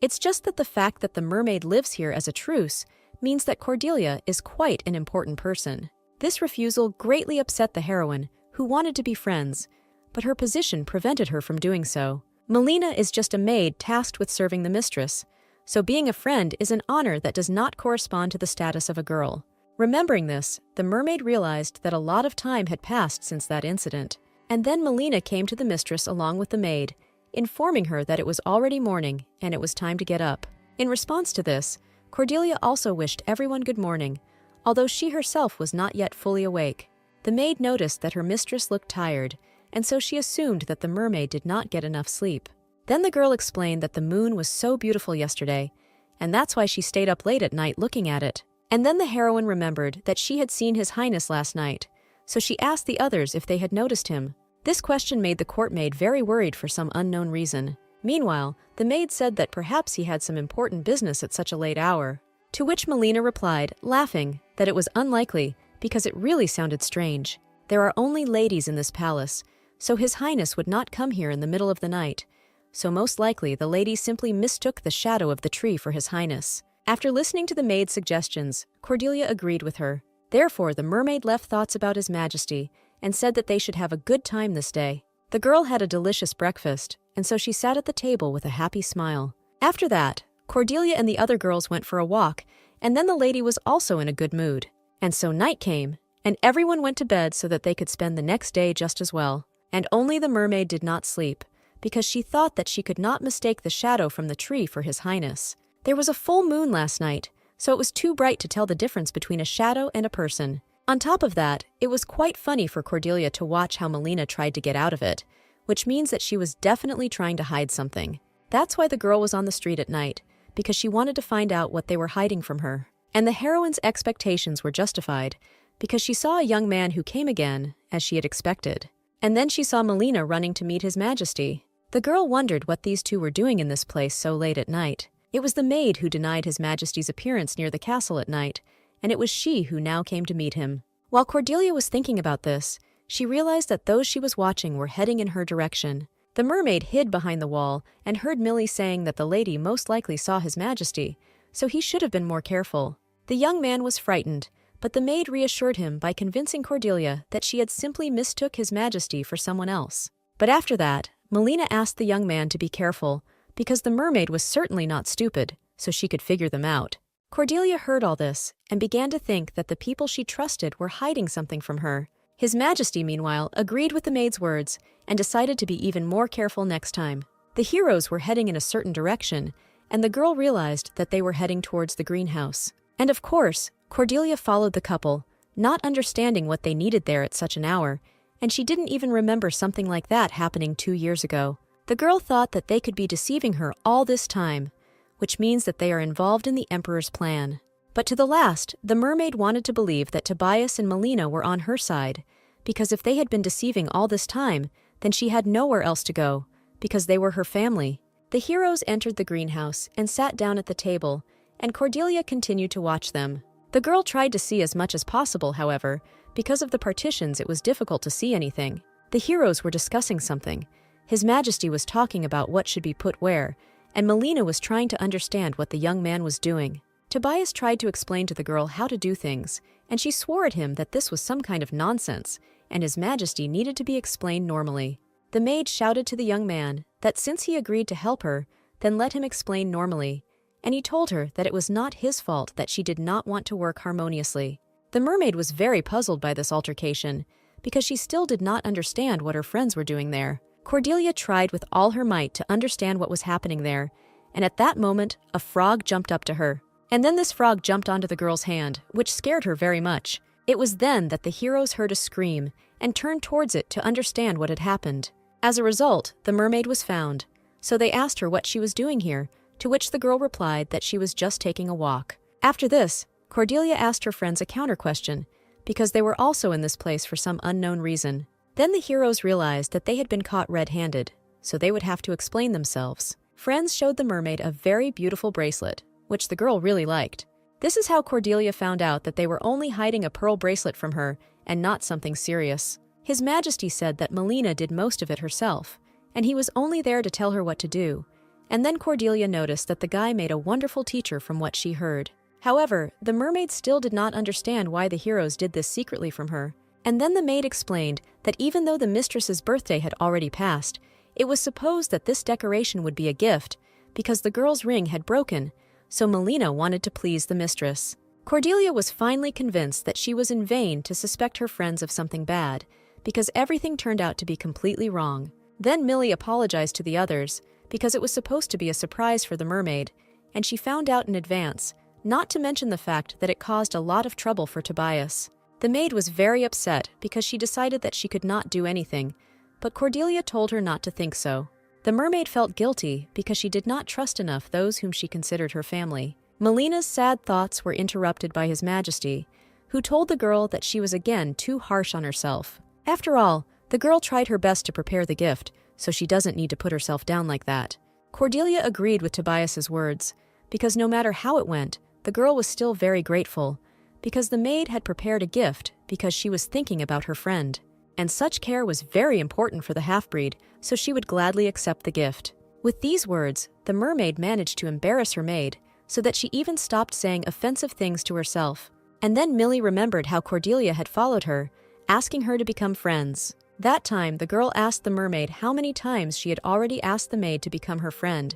It's just that the fact that the mermaid lives here as a truce means that Cordelia is quite an important person. This refusal greatly upset the heroine, who wanted to be friends, but her position prevented her from doing so. Melina is just a maid tasked with serving the mistress, so being a friend is an honor that does not correspond to the status of a girl. Remembering this, the mermaid realized that a lot of time had passed since that incident, and then Melina came to the mistress along with the maid, informing her that it was already morning and it was time to get up. In response to this, Cordelia also wished everyone good morning, although she herself was not yet fully awake. The maid noticed that her mistress looked tired, and so she assumed that the mermaid did not get enough sleep. Then the girl explained that the moon was so beautiful yesterday, and that's why she stayed up late at night looking at it. And then the heroine remembered that she had seen His Highness last night, so she asked the others if they had noticed him. This question made the court maid very worried for some unknown reason. Meanwhile, the maid said that perhaps he had some important business at such a late hour. To which Melina replied, laughing, that it was unlikely, because it really sounded strange. There are only ladies in this palace, so His Highness would not come here in the middle of the night. So most likely the lady simply mistook the shadow of the tree for His Highness. After listening to the maid's suggestions, Cordelia agreed with her. Therefore, the mermaid left thoughts about His Majesty and said that they should have a good time this day. The girl had a delicious breakfast, and so she sat at the table with a happy smile. After that, Cordelia and the other girls went for a walk, and then the lady was also in a good mood. And so night came, and everyone went to bed so that they could spend the next day just as well. And only the mermaid did not sleep, because she thought that she could not mistake the shadow from the tree for His Highness. There was a full moon last night, so it was too bright to tell the difference between a shadow and a person. On top of that, it was quite funny for Cordelia to watch how Melina tried to get out of it, which means that she was definitely trying to hide something. That's why the girl was on the street at night, because she wanted to find out what they were hiding from her. And the heroine's expectations were justified, because she saw a young man who came again, as she had expected. And then she saw Melina running to meet His Majesty. The girl wondered what these two were doing in this place so late at night. It was the maid who denied His Majesty's appearance near the castle at night, and it was she who now came to meet him. While Cordelia was thinking about this, she realized that those she was watching were heading in her direction. The mermaid hid behind the wall and heard Millie saying that the lady most likely saw His Majesty, so he should have been more careful. The young man was frightened, but the maid reassured him by convincing Cordelia that she had simply mistook His Majesty for someone else. But after that, Melina asked the young man to be careful, because the mermaid was certainly not stupid, so she could figure them out. Cordelia heard all this and began to think that the people she trusted were hiding something from her. His Majesty, meanwhile, agreed with the maid's words and decided to be even more careful next time. The heroes were heading in a certain direction, and the girl realized that they were heading towards the greenhouse. And of course, Cordelia followed the couple, not understanding what they needed there at such an hour, and she didn't even remember something like that happening 2 years ago. The girl thought that they could be deceiving her all this time, which means that they are involved in the Emperor's plan. But to the last, the mermaid wanted to believe that Tobias and Melina were on her side, because if they had been deceiving all this time, then she had nowhere else to go, because they were her family. The heroes entered the greenhouse and sat down at the table, and Cordelia continued to watch them. The girl tried to see as much as possible, however. Because of the partitions, it was difficult to see anything. The heroes were discussing something. His Majesty was talking about what should be put where, and Melina was trying to understand what the young man was doing. Tobias tried to explain to the girl how to do things, and she swore at him that this was some kind of nonsense, and His Majesty needed to be explained normally. The maid shouted to the young man that since he agreed to help her, then let him explain normally, and he told her that it was not his fault that she did not want to work harmoniously. The mermaid was very puzzled by this altercation, because she still did not understand what her friends were doing there. Cordelia tried with all her might to understand what was happening there, and at that moment, a frog jumped up to her. And then this frog jumped onto the girl's hand, which scared her very much. It was then that the heroes heard a scream and turned towards it to understand what had happened. As a result, the mermaid was found, so they asked her what she was doing here, to which the girl replied that she was just taking a walk. After this, Cordelia asked her friends a counter-question, because they were also in this place for some unknown reason. Then the heroes realized that they had been caught red-handed, so they would have to explain themselves. Friends showed the mermaid a very beautiful bracelet, which the girl really liked. This is how Cordelia found out that they were only hiding a pearl bracelet from her and not something serious. His Majesty said that Melina did most of it herself, and he was only there to tell her what to do. And then Cordelia noticed that the guy made a wonderful teacher from what she heard. However, the mermaid still did not understand why the heroes did this secretly from her. And then the maid explained that even though the mistress's birthday had already passed, it was supposed that this decoration would be a gift, because the girl's ring had broken, so Melina wanted to please the mistress. Cordelia was finally convinced that she was in vain to suspect her friends of something bad, because everything turned out to be completely wrong. Then Millie apologized to the others, because it was supposed to be a surprise for the mermaid, and she found out in advance, not to mention the fact that it caused a lot of trouble for Tobias. The maid was very upset because she decided that she could not do anything, but Cordelia told her not to think so. The mermaid felt guilty because she did not trust enough those whom she considered her family. Melina's sad thoughts were interrupted by His Majesty, who told the girl that she was again too harsh on herself. After all, the girl tried her best to prepare the gift, so she doesn't need to put herself down like that. Cordelia agreed with Tobias's words, because no matter how it went, the girl was still very grateful, because the maid had prepared a gift because she was thinking about her friend. And such care was very important for the half-breed, so she would gladly accept the gift. With these words, the mermaid managed to embarrass her maid, so that she even stopped saying offensive things to herself. And then Millie remembered how Cordelia had followed her, asking her to become friends. That time, the girl asked the mermaid how many times she had already asked the maid to become her friend,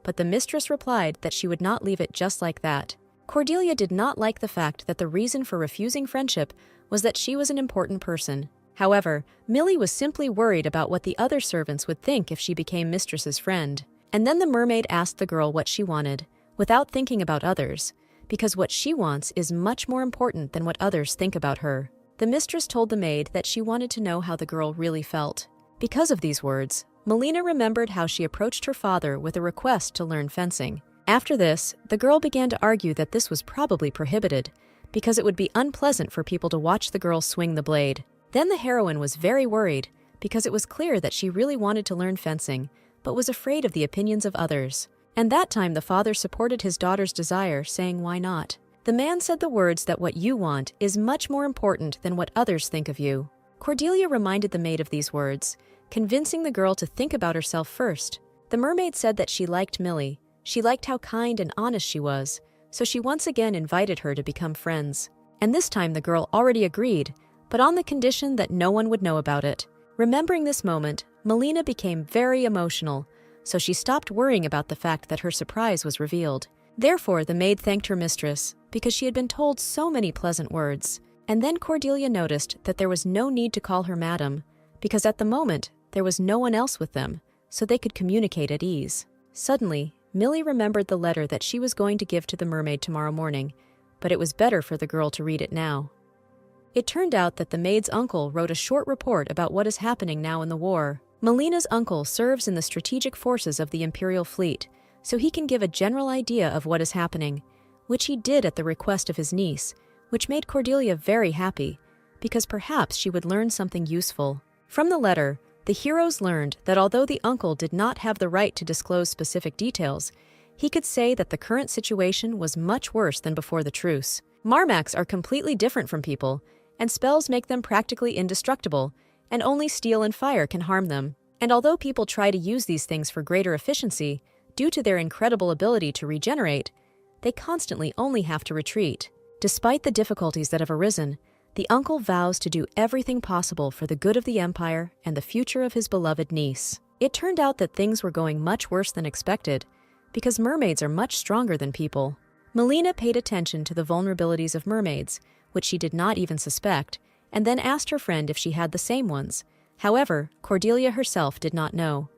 but the mistress replied that she would not leave it just like that. Cordelia did not like the fact that the reason for refusing friendship was that she was an important person. However, Millie was simply worried about what the other servants would think if she became mistress's friend. And then the mermaid asked the girl what she wanted, without thinking about others, because what she wants is much more important than what others think about her. The mistress told the maid that she wanted to know how the girl really felt. Because of these words, Melina remembered how she approached her father with a request to learn fencing. After this, the girl began to argue that this was probably prohibited, because it would be unpleasant for people to watch the girl swing the blade. Then the heroine was very worried, because it was clear that she really wanted to learn fencing, but was afraid of the opinions of others. And that time the father supported his daughter's desire, saying why not. The man said the words that what you want is much more important than what others think of you. Cordelia reminded the maid of these words, convincing the girl to think about herself first. The mermaid said that she liked Millie. She liked how kind and honest she was, so she once again invited her to become friends. And this time the girl already agreed, but on the condition that no one would know about it. Remembering this moment, Melina became very emotional, so she stopped worrying about the fact that her surprise was revealed. Therefore, the maid thanked her mistress, because she had been told so many pleasant words. And then Cordelia noticed that there was no need to call her madam, because at the moment, there was no one else with them, so they could communicate at ease. Suddenly, Millie remembered the letter that she was going to give to the mermaid tomorrow morning, but it was better for the girl to read it now. It turned out that the maid's uncle wrote a short report about what is happening now in the war. Melina's uncle serves in the strategic forces of the Imperial fleet, so he can give a general idea of what is happening, which he did at the request of his niece, which made Cordelia very happy, because perhaps she would learn something useful. From the letter, The heroes learned that although the uncle did not have the right to disclose specific details, he could say that the current situation was much worse than before the truce. Marmacs are completely different from people, and spells make them practically indestructible, and only steel and fire can harm them. And although people try to use these things for greater efficiency, due to their incredible ability to regenerate, they constantly only have to retreat. Despite the difficulties that have arisen, the uncle vows to do everything possible for the good of the empire and the future of his beloved niece. It turned out that things were going much worse than expected, because mermaids are much stronger than people. Melina paid attention to the vulnerabilities of mermaids, which she did not even suspect, and then asked her friend if she had the same ones. However, Cordelia herself did not know.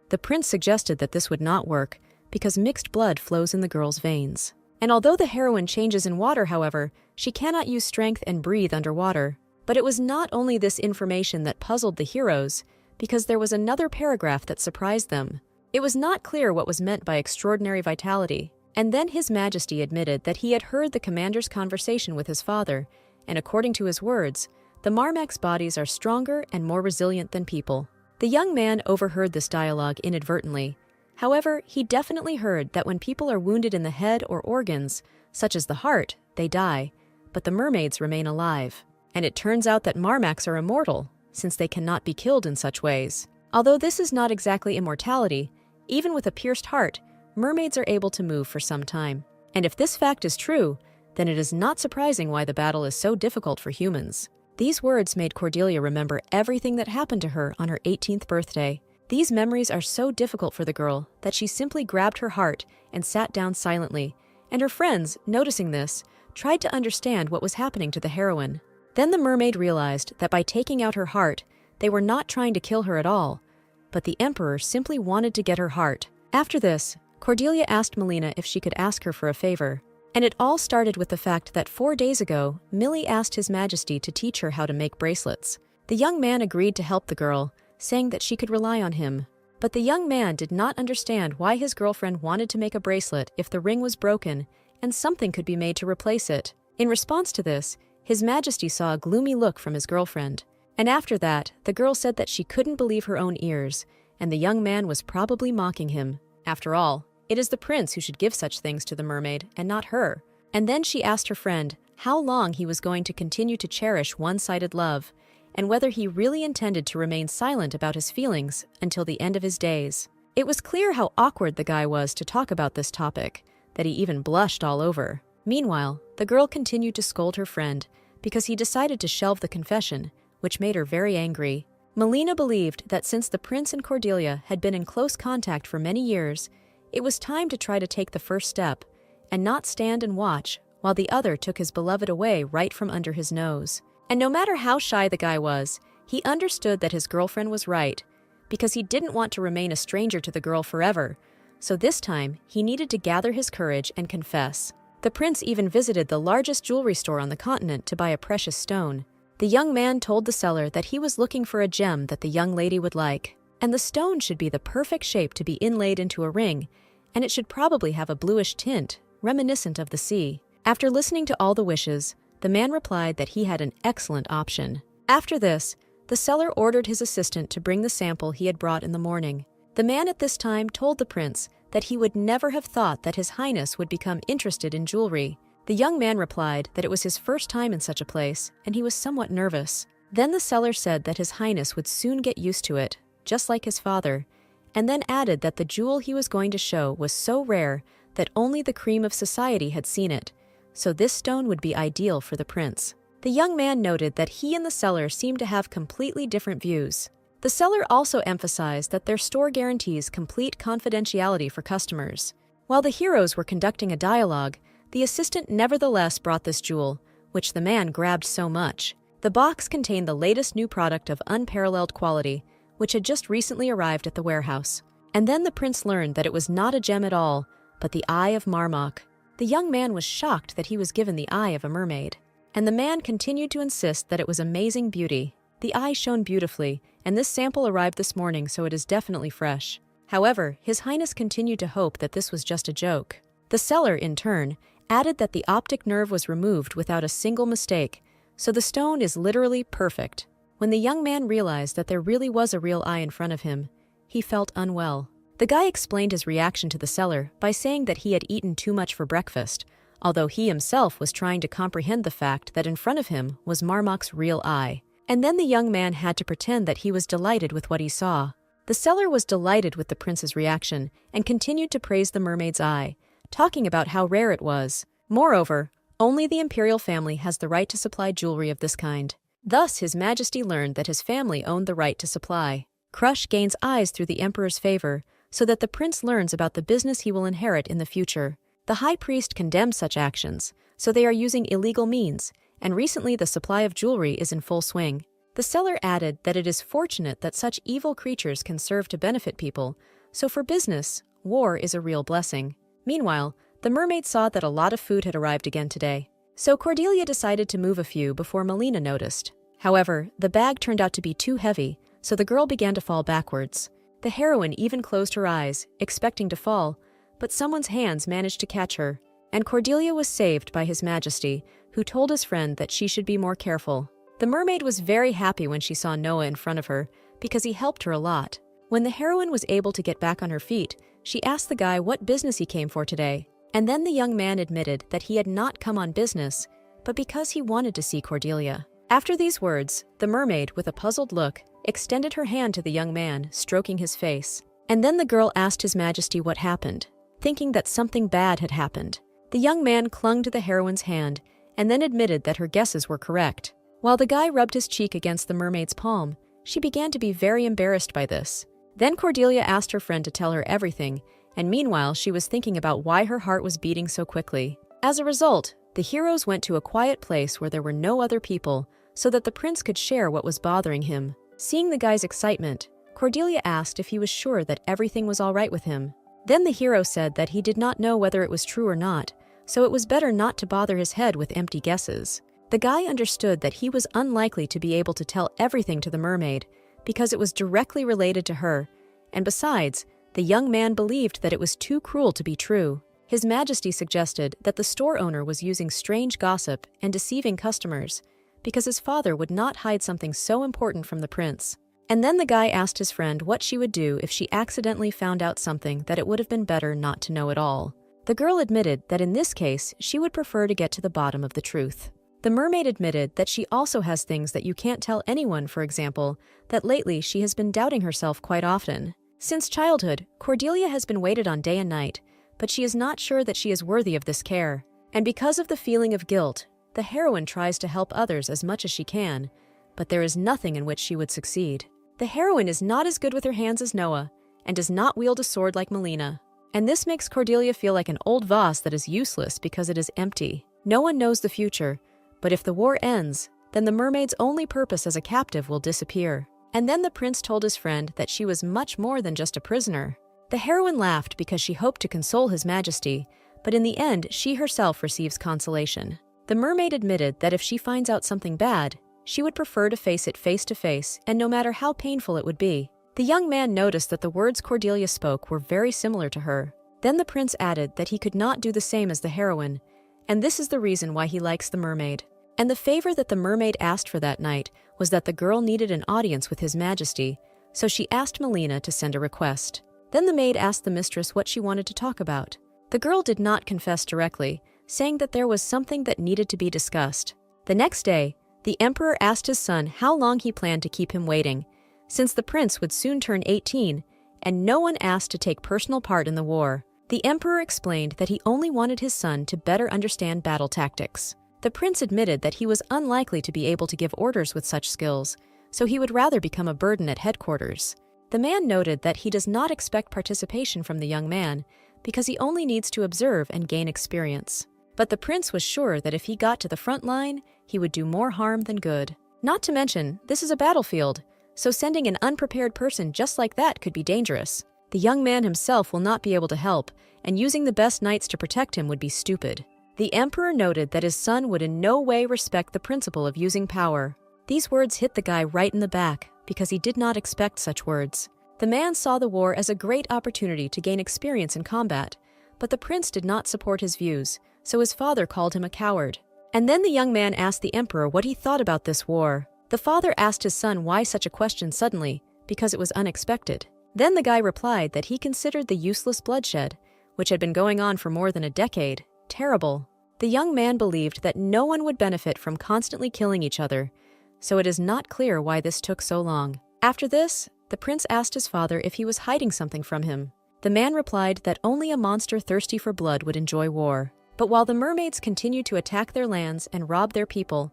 The prince suggested that this would not work, because mixed blood flows in the girl's veins. And although the heroine changes in water, however, she cannot use strength and breathe underwater. But it was not only this information that puzzled the heroes, because there was another paragraph that surprised them. It was not clear what was meant by extraordinary vitality. And then His Majesty admitted that he had heard the commander's conversation with his father, and according to his words, the Marmac's bodies are stronger and more resilient than people. The young man overheard this dialogue inadvertently. However, he definitely heard that when people are wounded in the head or organs, such as the heart, they die, but the mermaids remain alive. And it turns out that Marmacs are immortal, since they cannot be killed in such ways. Although this is not exactly immortality, even with a pierced heart, mermaids are able to move for some time. And if this fact is true, then it is not surprising why the battle is so difficult for humans. These words made Cordelia remember everything that happened to her on her 18th birthday. These memories are so difficult for the girl that she simply grabbed her heart and sat down silently, and her friends, noticing this, tried to understand what was happening to the heroine. Then the mermaid realized that by taking out her heart, they were not trying to kill her at all, but the emperor simply wanted to get her heart. After this, Cordelia asked Melina if she could ask her for a favor. And it all started with the fact that 4 days ago, Millie asked His Majesty to teach her how to make bracelets. The young man agreed to help the girl, saying that she could rely on him. But the young man did not understand why his girlfriend wanted to make a bracelet if the ring was broken and something could be made to replace it. In response to this, His Majesty saw a gloomy look from his girlfriend. And after that, the girl said that she couldn't believe her own ears, and the young man was probably mocking him. After all, it is the prince who should give such things to the mermaid, and not her. And then she asked her friend how long he was going to continue to cherish one-sided love, and whether he really intended to remain silent about his feelings until the end of his days. It was clear how awkward the guy was to talk about this topic, that he even blushed all over. Meanwhile, the girl continued to scold her friend because he decided to shelve the confession, which made her very angry. Melina believed that since the prince and Cordelia had been in close contact for many years, it was time to try to take the first step, and not stand and watch while the other took his beloved away right from under his nose. And no matter how shy the guy was, he understood that his girlfriend was right, because he didn't want to remain a stranger to the girl forever, so this time he needed to gather his courage and confess. The prince even visited the largest jewelry store on the continent to buy a precious stone. The young man told the seller that he was looking for a gem that the young lady would like, and the stone should be the perfect shape to be inlaid into a ring, and it should probably have a bluish tint, reminiscent of the sea. After listening to all the wishes, the man replied that he had an excellent option. After this, the seller ordered his assistant to bring the sample he had brought in the morning. The man at this time told the prince that he would never have thought that His Highness would become interested in jewelry. The young man replied that it was his first time in such a place, and he was somewhat nervous. Then the seller said that His Highness would soon get used to it, just like his father, and then added that the jewel he was going to show was so rare that only the cream of society had seen it, so this stone would be ideal for the prince. The young man noted that he and the seller seemed to have completely different views. The seller also emphasized that their store guarantees complete confidentiality for customers. While the heroes were conducting a dialogue, the assistant nevertheless brought this jewel, which the man grabbed so much. The box contained the latest new product of unparalleled quality, which had just recently arrived at the warehouse. And then the prince learned that it was not a gem at all, but the eye of Marmok. The young man was shocked that he was given the eye of a mermaid. And the man continued to insist that it was amazing beauty. The eye shone beautifully, and this sample arrived this morning, so it is definitely fresh. However, His Highness continued to hope that this was just a joke. The seller, in turn, added that the optic nerve was removed without a single mistake, so the stone is literally perfect. When the young man realized that there really was a real eye in front of him, he felt unwell. The guy explained his reaction to the seller by saying that he had eaten too much for breakfast, although he himself was trying to comprehend the fact that in front of him was Marmok's real eye. And then the young man had to pretend that he was delighted with what he saw. The seller was delighted with the prince's reaction and continued to praise the mermaid's eye, talking about how rare it was. Moreover, only the imperial family has the right to supply jewelry of this kind. Thus, His Majesty learned that his family owned the right to supply. Crush gains eyes through the emperor's favor, so that the prince learns about the business he will inherit in the future. The high priest condemns such actions, so they are using illegal means, and recently the supply of jewelry is in full swing. The seller added that it is fortunate that such evil creatures can serve to benefit people, so for business, war is a real blessing. Meanwhile, the mermaid saw that a lot of food had arrived again today, so Cordelia decided to move a few before Melina noticed. However, the bag turned out to be too heavy, so the girl began to fall backwards. The heroine even closed her eyes, expecting to fall, but someone's hands managed to catch her, and Cordelia was saved by His Majesty, who told his friend that she should be more careful. The mermaid was very happy when she saw Noah in front of her, because he helped her a lot. When the heroine was able to get back on her feet, she asked the guy what business he came for today, and then the young man admitted that he had not come on business, but because he wanted to see Cordelia. After these words, the mermaid, with a puzzled look, extended her hand to the young man, stroking his face. And then the girl asked His Majesty what happened, thinking that something bad had happened. The young man clung to the heroine's hand and then admitted that her guesses were correct. While the guy rubbed his cheek against the mermaid's palm, she began to be very embarrassed by this. Then Cordelia asked her friend to tell her everything, and meanwhile she was thinking about why her heart was beating so quickly. As a result, the heroes went to a quiet place where there were no other people, so that the prince could share what was bothering him. Seeing the guy's excitement, Cordelia asked if he was sure that everything was all right with him. Then the hero said that he did not know whether it was true or not, so it was better not to bother his head with empty guesses. The guy understood that he was unlikely to be able to tell everything to the mermaid, because it was directly related to her, and besides, the young man believed that it was too cruel to be true. His Majesty suggested that the store owner was using strange gossip and deceiving customers, because his father would not hide something so important from the prince. And then the guy asked his friend what she would do if she accidentally found out something that it would have been better not to know at all. The girl admitted that in this case, she would prefer to get to the bottom of the truth. The mermaid admitted that she also has things that you can't tell anyone, for example, that lately she has been doubting herself quite often. Since childhood, Cordelia has been waited on day and night, but she is not sure that she is worthy of this care. And because of the feeling of guilt, the heroine tries to help others as much as she can, but there is nothing in which she would succeed. The heroine is not as good with her hands as Noah, and does not wield a sword like Melina. And this makes Cordelia feel like an old vase that is useless because it is empty. No one knows the future, but if the war ends, then the mermaid's only purpose as a captive will disappear. And then the prince told his friend that she was much more than just a prisoner. The heroine laughed because she hoped to console His Majesty, but in the end she herself receives consolation. The mermaid admitted that if she finds out something bad, she would prefer to face it face to face, and no matter how painful it would be. The young man noticed that the words Cordelia spoke were very similar to her. Then the prince added that he could not do the same as the heroine, and this is the reason why he likes the mermaid. And the favor that the mermaid asked for that night was that the girl needed an audience with His Majesty, so she asked Melina to send a request. Then the maid asked the mistress what she wanted to talk about. The girl did not confess directly, saying that there was something that needed to be discussed. The next day, the emperor asked his son how long he planned to keep him waiting, since the prince would soon turn 18, and no one asked to take personal part in the war. The emperor explained that he only wanted his son to better understand battle tactics. The prince admitted that he was unlikely to be able to give orders with such skills, so he would rather become a burden at headquarters. The man noted that he does not expect participation from the young man, because he only needs to observe and gain experience. But the prince was sure that if he got to the front line, he would do more harm than good. Not to mention, this is a battlefield, so sending an unprepared person just like that could be dangerous. The young man himself will not be able to help, and using the best knights to protect him would be stupid. The emperor noted that his son would in no way respect the principle of using power. These words hit the guy right in the back, because he did not expect such words. The man saw the war as a great opportunity to gain experience in combat, but the prince did not support his views, so his father called him a coward. And then the young man asked the emperor what he thought about this war. The father asked his son why such a question suddenly, because it was unexpected. Then the guy replied that he considered the useless bloodshed, which had been going on for more than a decade, terrible. The young man believed that no one would benefit from constantly killing each other, so it is not clear why this took so long. After this, the prince asked his father if he was hiding something from him. The man replied that only a monster thirsty for blood would enjoy war. But while the mermaids continued to attack their lands and rob their people,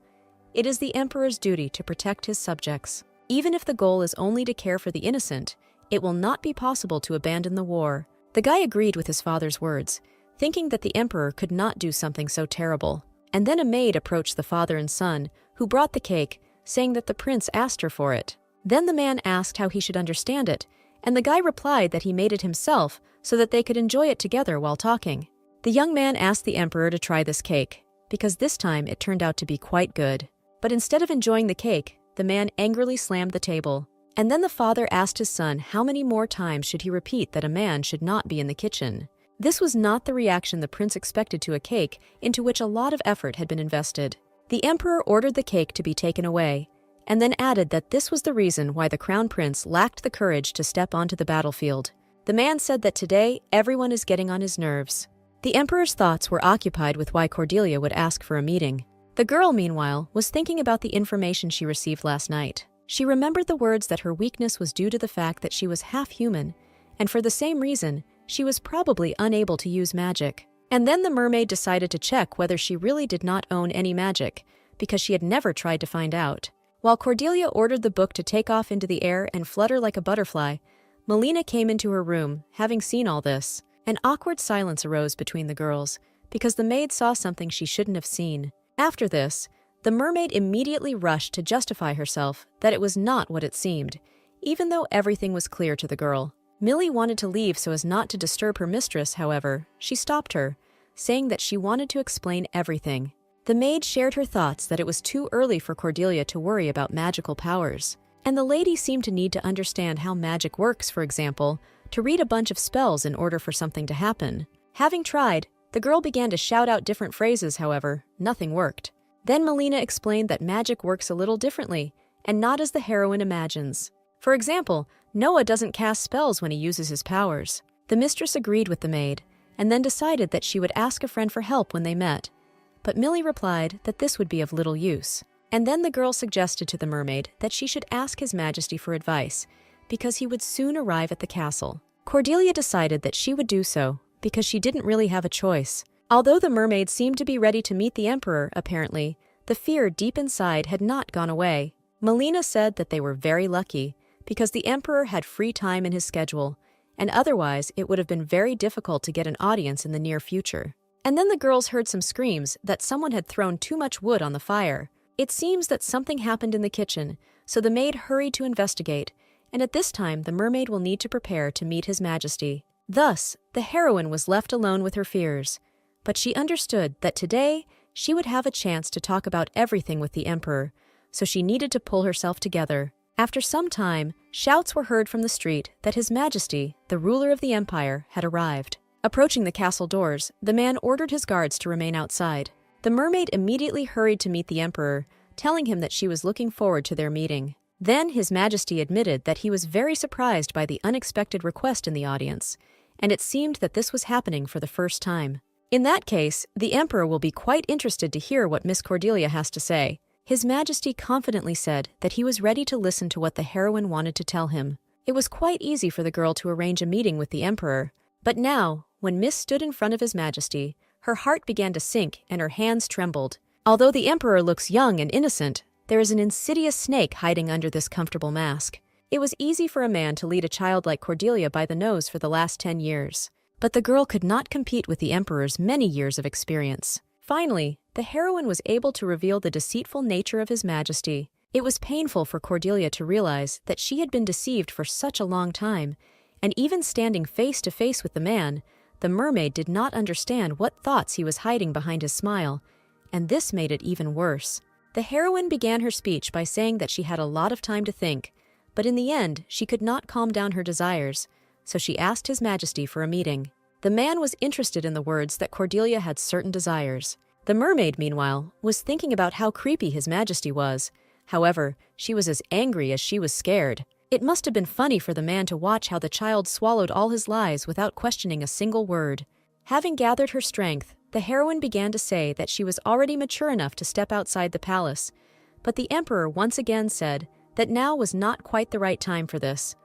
it is the emperor's duty to protect his subjects. Even if the goal is only to care for the innocent, it will not be possible to abandon the war. The guy agreed with his father's words, thinking that the emperor could not do something so terrible. And then a maid approached the father and son, who brought the cake, saying that the prince asked her for it. Then the man asked how he should understand it, and the guy replied that he made it himself so that they could enjoy it together while talking. The young man asked the emperor to try this cake, because this time it turned out to be quite good. But instead of enjoying the cake, the man angrily slammed the table. And then the father asked his son how many more times should he repeat that a man should not be in the kitchen. This was not the reaction the prince expected to a cake into which a lot of effort had been invested. The emperor ordered the cake to be taken away, and then added that this was the reason why the crown prince lacked the courage to step onto the battlefield. The man said that today everyone is getting on his nerves. The emperor's thoughts were occupied with why Cordelia would ask for a meeting. The girl, meanwhile, was thinking about the information she received last night. She remembered the words that her weakness was due to the fact that she was half human, and for the same reason, she was probably unable to use magic. And then the mermaid decided to check whether she really did not own any magic, because she had never tried to find out. While Cordelia ordered the book to take off into the air and flutter like a butterfly, Melina came into her room, having seen all this. An awkward silence arose between the girls, because the maid saw something she shouldn't have seen. After this, the mermaid immediately rushed to justify herself that it was not what it seemed, even though everything was clear to the girl. Millie wanted to leave so as not to disturb her mistress, however, she stopped her, saying that she wanted to explain everything. The maid shared her thoughts that it was too early for Cordelia to worry about magical powers, and the lady seemed to need to understand how magic works, for example, to read a bunch of spells in order for something to happen. Having tried, the girl began to shout out different phrases, however, nothing worked. Then Melina explained that magic works a little differently, and not as the heroine imagines. For example, Noah doesn't cast spells when he uses his powers. The mistress agreed with the maid, and then decided that she would ask a friend for help when they met. But Millie replied that this would be of little use. And then the girl suggested to the mermaid that she should ask His Majesty for advice, because he would soon arrive at the castle. Cordelia decided that she would do so, because she didn't really have a choice. Although the mermaid seemed to be ready to meet the emperor, apparently, the fear deep inside had not gone away. Melina said that they were very lucky, because the emperor had free time in his schedule, and otherwise it would have been very difficult to get an audience in the near future. And then the girls heard some screams that someone had thrown too much wood on the fire. It seems that something happened in the kitchen, so the maid hurried to investigate, and at this time the mermaid will need to prepare to meet His Majesty. Thus, the heroine was left alone with her fears, but she understood that today she would have a chance to talk about everything with the emperor, so she needed to pull herself together. After some time, shouts were heard from the street that His Majesty, the ruler of the empire, had arrived. Approaching the castle doors, the man ordered his guards to remain outside. The mermaid immediately hurried to meet the emperor, telling him that she was looking forward to their meeting. Then His Majesty admitted that he was very surprised by the unexpected request in the audience, and it seemed that this was happening for the first time. In that case, the emperor will be quite interested to hear what Miss Cordelia has to say. His Majesty confidently said that he was ready to listen to what the heroine wanted to tell him. It was quite easy for the girl to arrange a meeting with the emperor, but now, when Miss stood in front of His Majesty, her heart began to sink and her hands trembled. Although the emperor looks young and innocent, there is an insidious snake hiding under this comfortable mask. It was easy for a man to lead a child like Cordelia by the nose for the last 10 years, but the girl could not compete with the emperor's many years of experience. Finally, the heroine was able to reveal the deceitful nature of His Majesty. It was painful for Cordelia to realize that she had been deceived for such a long time, and even standing face to face with the man, the mermaid did not understand what thoughts he was hiding behind his smile, and this made it even worse. The heroine began her speech by saying that she had a lot of time to think, but in the end she could not calm down her desires, so she asked His Majesty for a meeting. The man was interested in the words that Cordelia had certain desires. The mermaid, meanwhile, was thinking about how creepy His Majesty was, However, she was as angry as she was scared. It must have been funny for the man to watch how the child swallowed all his lies without questioning a single word. Having gathered her strength, the heroine began to say that she was already mature enough to step outside the palace, but the emperor once again said that now was not quite the right time for this.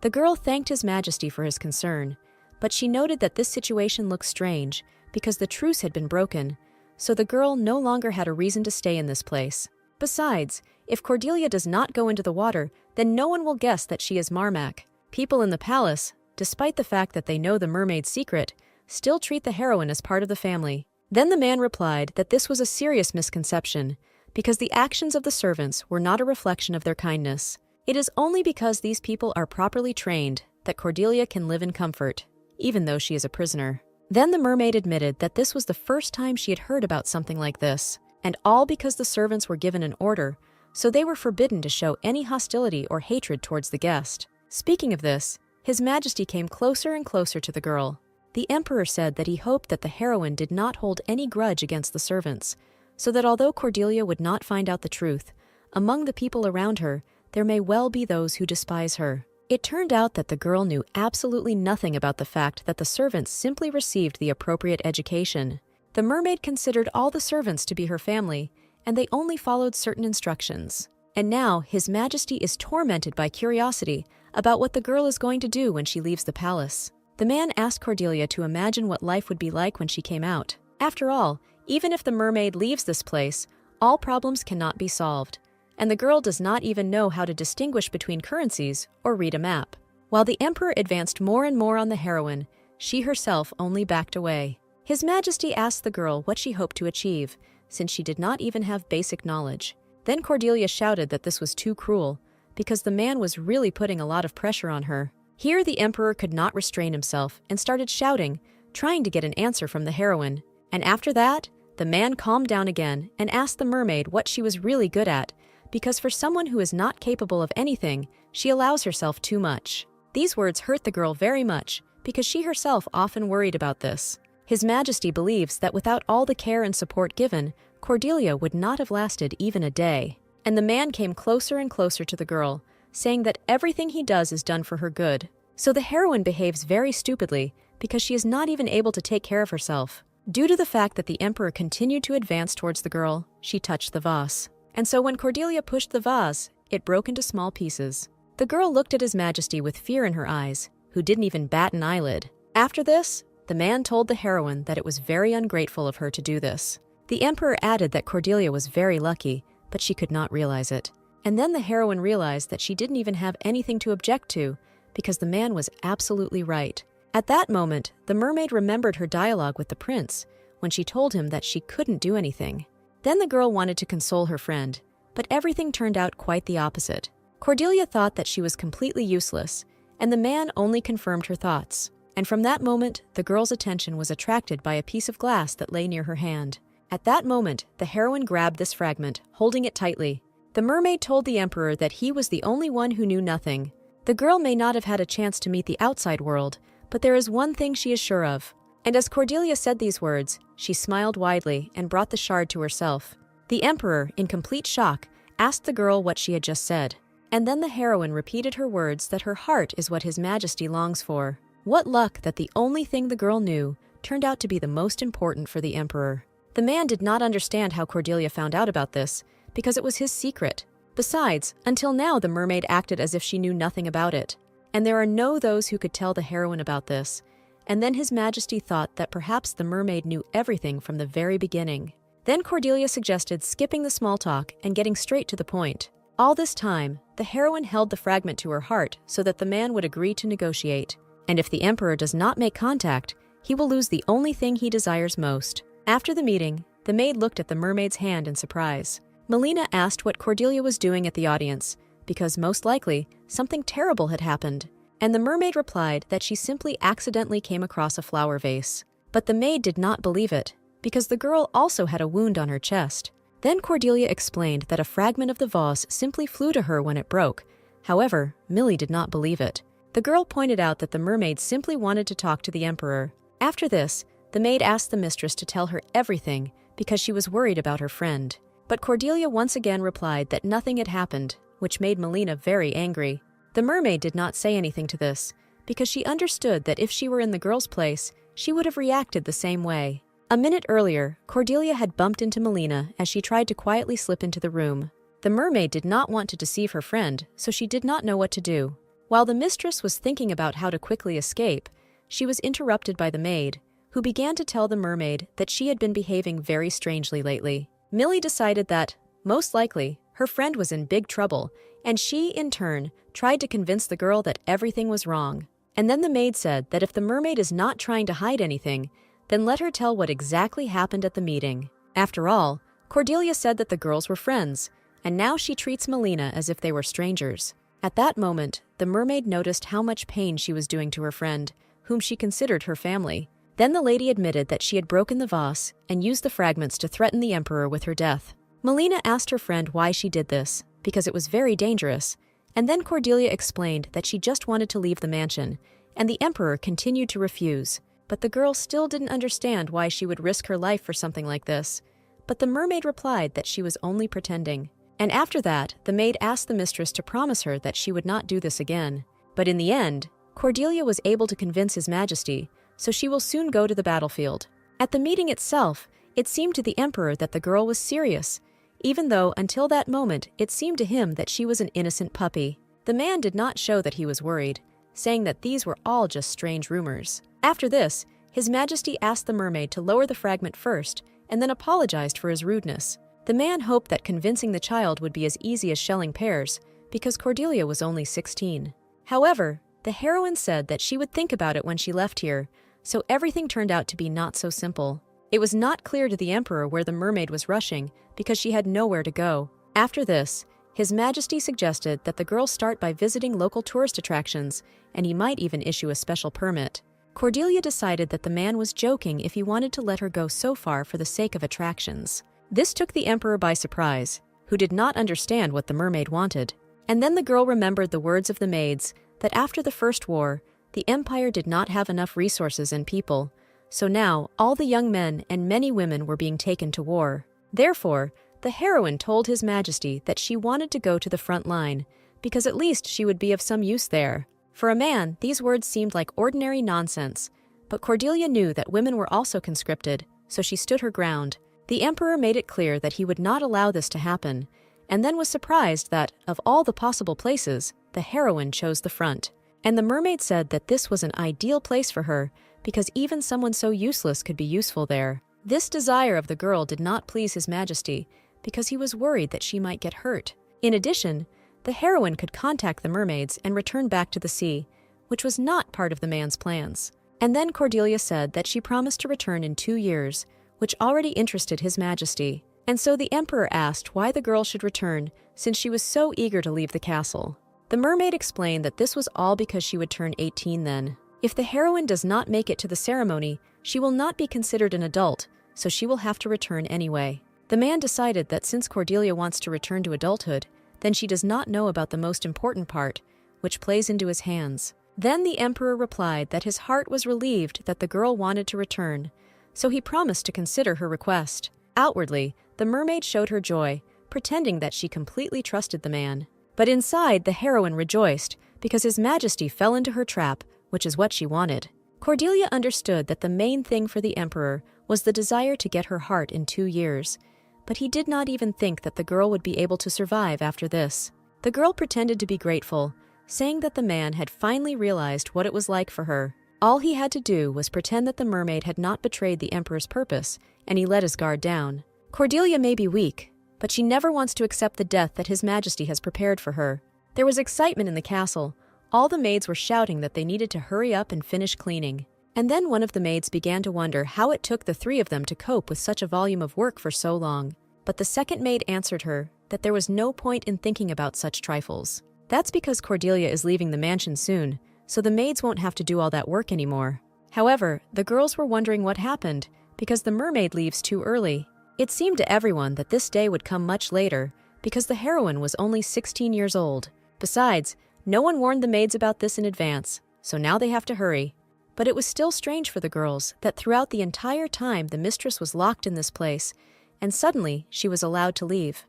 The girl thanked His Majesty for his concern, but she noted that this situation looked strange because the truce had been broken, so the girl no longer had a reason to stay in this place. Besides, if Cordelia does not go into the water, then no one will guess that she is Marmac. People in the palace, despite the fact that they know the mermaid's secret, still treat the heroine as part of the family. Then the man replied that this was a serious misconception, because the actions of the servants were not a reflection of their kindness. It is only because these people are properly trained that Cordelia can live in comfort, even though she is a prisoner. Then the mermaid admitted that this was the first time she had heard about something like this, and all because the servants were given an order, so they were forbidden to show any hostility or hatred towards the guest. Speaking of this, His Majesty came closer and closer to the girl. The emperor said that he hoped that the heroine did not hold any grudge against the servants, so that although Cordelia would not find out the truth, among the people around her, there may well be those who despise her. It turned out that the girl knew absolutely nothing about the fact that the servants simply received the appropriate education. The mermaid considered all the servants to be her family, and they only followed certain instructions. And now His Majesty is tormented by curiosity about what the girl is going to do when she leaves the palace. The man asked Cordelia to imagine what life would be like when she came out. After all, even if the mermaid leaves this place, all problems cannot be solved, and the girl does not even know how to distinguish between currencies or read a map. While the emperor advanced more and more on the heroine, she herself only backed away. His Majesty asked the girl what she hoped to achieve, since she did not even have basic knowledge. Then Cordelia shouted that this was too cruel, because the man was really putting a lot of pressure on her. Here the emperor could not restrain himself and started shouting, trying to get an answer from the heroine. And after that, the man calmed down again and asked the mermaid what she was really good at, because for someone who is not capable of anything, she allows herself too much. These words hurt the girl very much, because she herself often worried about this. His Majesty believes that without all the care and support given, Cordelia would not have lasted even a day. And the man came closer and closer to the girl, saying that everything he does is done for her good. So the heroine behaves very stupidly because she is not even able to take care of herself. Due to the fact that the emperor continued to advance towards the girl, she touched the vase. And so when Cordelia pushed the vase, it broke into small pieces. The girl looked at His Majesty with fear in her eyes, who didn't even bat an eyelid. After this, the man told the heroine that it was very ungrateful of her to do this. The emperor added that Cordelia was very lucky, but she could not realize it. And then the heroine realized that she didn't even have anything to object to, because the man was absolutely right. At that moment, the mermaid remembered her dialogue with the prince, when she told him that she couldn't do anything. Then the girl wanted to console her friend, but everything turned out quite the opposite. Cordelia thought that she was completely useless, and the man only confirmed her thoughts. And from that moment, the girl's attention was attracted by a piece of glass that lay near her hand. At that moment, the heroine grabbed this fragment, holding it tightly. The mermaid told the emperor that he was the only one who knew nothing. The girl may not have had a chance to meet the outside world, but there is one thing she is sure of. And as Cordelia said these words, she smiled widely and brought the shard to herself. The emperor, in complete shock, asked the girl what she had just said. And then the heroine repeated her words that her heart is what His Majesty longs for. What luck that the only thing the girl knew turned out to be the most important for the emperor. The man did not understand how Cordelia found out about this, because it was his secret. Besides, until now the mermaid acted as if she knew nothing about it. And there are those who could tell the heroine about this. And then His Majesty thought that perhaps the mermaid knew everything from the very beginning. Then Cordelia suggested skipping the small talk and getting straight to the point. All this time, the heroine held the fragment to her heart so that the man would agree to negotiate. And if the emperor does not make contact, he will lose the only thing he desires most. After the meeting, the maid looked at the mermaid's hand in surprise. Melina asked what Cordelia was doing at the audience, because most likely, something terrible had happened. And the mermaid replied that she simply accidentally came across a flower vase. But the maid did not believe it, because the girl also had a wound on her chest. Then Cordelia explained that a fragment of the vase simply flew to her when it broke. However, Millie did not believe it. The girl pointed out that the mermaid simply wanted to talk to the emperor. After this, the maid asked the mistress to tell her everything because she was worried about her friend. But Cordelia once again replied that nothing had happened, which made Melina very angry. The mermaid did not say anything to this, because she understood that if she were in the girl's place, she would have reacted the same way. A minute earlier, Cordelia had bumped into Melina as she tried to quietly slip into the room. The mermaid did not want to deceive her friend, so she did not know what to do. While the mistress was thinking about how to quickly escape, she was interrupted by the maid, who began to tell the mermaid that she had been behaving very strangely lately. Millie decided that, most likely, her friend was in big trouble, and she, in turn, tried to convince the girl that everything was wrong. And then the maid said that if the mermaid is not trying to hide anything, then let her tell what exactly happened at the meeting. After all, Cordelia said that the girls were friends, and now she treats Melina as if they were strangers. At that moment, the mermaid noticed how much pain she was doing to her friend, whom she considered her family. Then the lady admitted that she had broken the vase and used the fragments to threaten the emperor with her death. Melina asked her friend why she did this, because it was very dangerous, and then Cordelia explained that she just wanted to leave the mansion, and the emperor continued to refuse. But the girl still didn't understand why she would risk her life for something like this. But the mermaid replied that she was only pretending. And after that, the maid asked the mistress to promise her that she would not do this again. But in the end, Cordelia was able to convince His Majesty, so she will soon go to the battlefield. At the meeting itself, it seemed to the emperor that the girl was serious, even though until that moment it seemed to him that she was an innocent puppy. The man did not show that he was worried, saying that these were all just strange rumors. After this, His Majesty asked the mermaid to lower the fragment first, and then apologized for his rudeness. The man hoped that convincing the child would be as easy as shelling pears, because Cordelia was only 16. However, the heroine said that she would think about it when she left here, so everything turned out to be not so simple. It was not clear to the emperor where the mermaid was rushing, because she had nowhere to go. After this, His Majesty suggested that the girl start by visiting local tourist attractions, and he might even issue a special permit. Cordelia decided that the man was joking if he wanted to let her go so far for the sake of attractions. This took the emperor by surprise, who did not understand what the mermaid wanted. And then the girl remembered the words of the maids that after the First War, the empire did not have enough resources and people, so now all the young men and many women were being taken to war. Therefore, the heroine told His Majesty that she wanted to go to the front line, because at least she would be of some use there. For a man, these words seemed like ordinary nonsense, but Cordelia knew that women were also conscripted, so she stood her ground. The emperor made it clear that he would not allow this to happen, and then was surprised that, of all the possible places, the heroine chose the front. And the mermaid said that this was an ideal place for her, because even someone so useless could be useful there. This desire of the girl did not please His Majesty, because he was worried that she might get hurt. In addition, the heroine could contact the mermaids and return back to the sea, which was not part of the man's plans. And then Cordelia said that she promised to return in 2 years, which already interested His Majesty. And so the emperor asked why the girl should return, since she was so eager to leave the castle. The mermaid explained that this was all because she would turn 18 then. If the heroine does not make it to the ceremony, she will not be considered an adult, so she will have to return anyway. The man decided that since Cordelia wants to return to adulthood, then she does not know about the most important part, which plays into his hands. Then the emperor replied that his heart was relieved that the girl wanted to return, so he promised to consider her request. Outwardly, the mermaid showed her joy, pretending that she completely trusted the man. But inside, the heroine rejoiced, because His Majesty fell into her trap, which is what she wanted. Cordelia understood that the main thing for the emperor was the desire to get her heart in 2 years, but he did not even think that the girl would be able to survive after this. The girl pretended to be grateful, saying that the man had finally realized what it was like for her. All he had to do was pretend that the mermaid had not betrayed the emperor's purpose, and he let his guard down. Cordelia may be weak, but she never wants to accept the death that His Majesty has prepared for her. There was excitement in the castle. All the maids were shouting that they needed to hurry up and finish cleaning. And then one of the maids began to wonder how it took the 3 of them to cope with such a volume of work for so long. But the second maid answered her that there was no point in thinking about such trifles. That's because Cordelia is leaving the mansion soon, so the maids won't have to do all that work anymore. However, the girls were wondering what happened, because the mermaid leaves too early. It seemed to everyone that this day would come much later, because the heroine was only 16 years old. Besides, no one warned the maids about this in advance, so now they have to hurry. But it was still strange for the girls that throughout the entire time the mistress was locked in this place, and suddenly she was allowed to leave.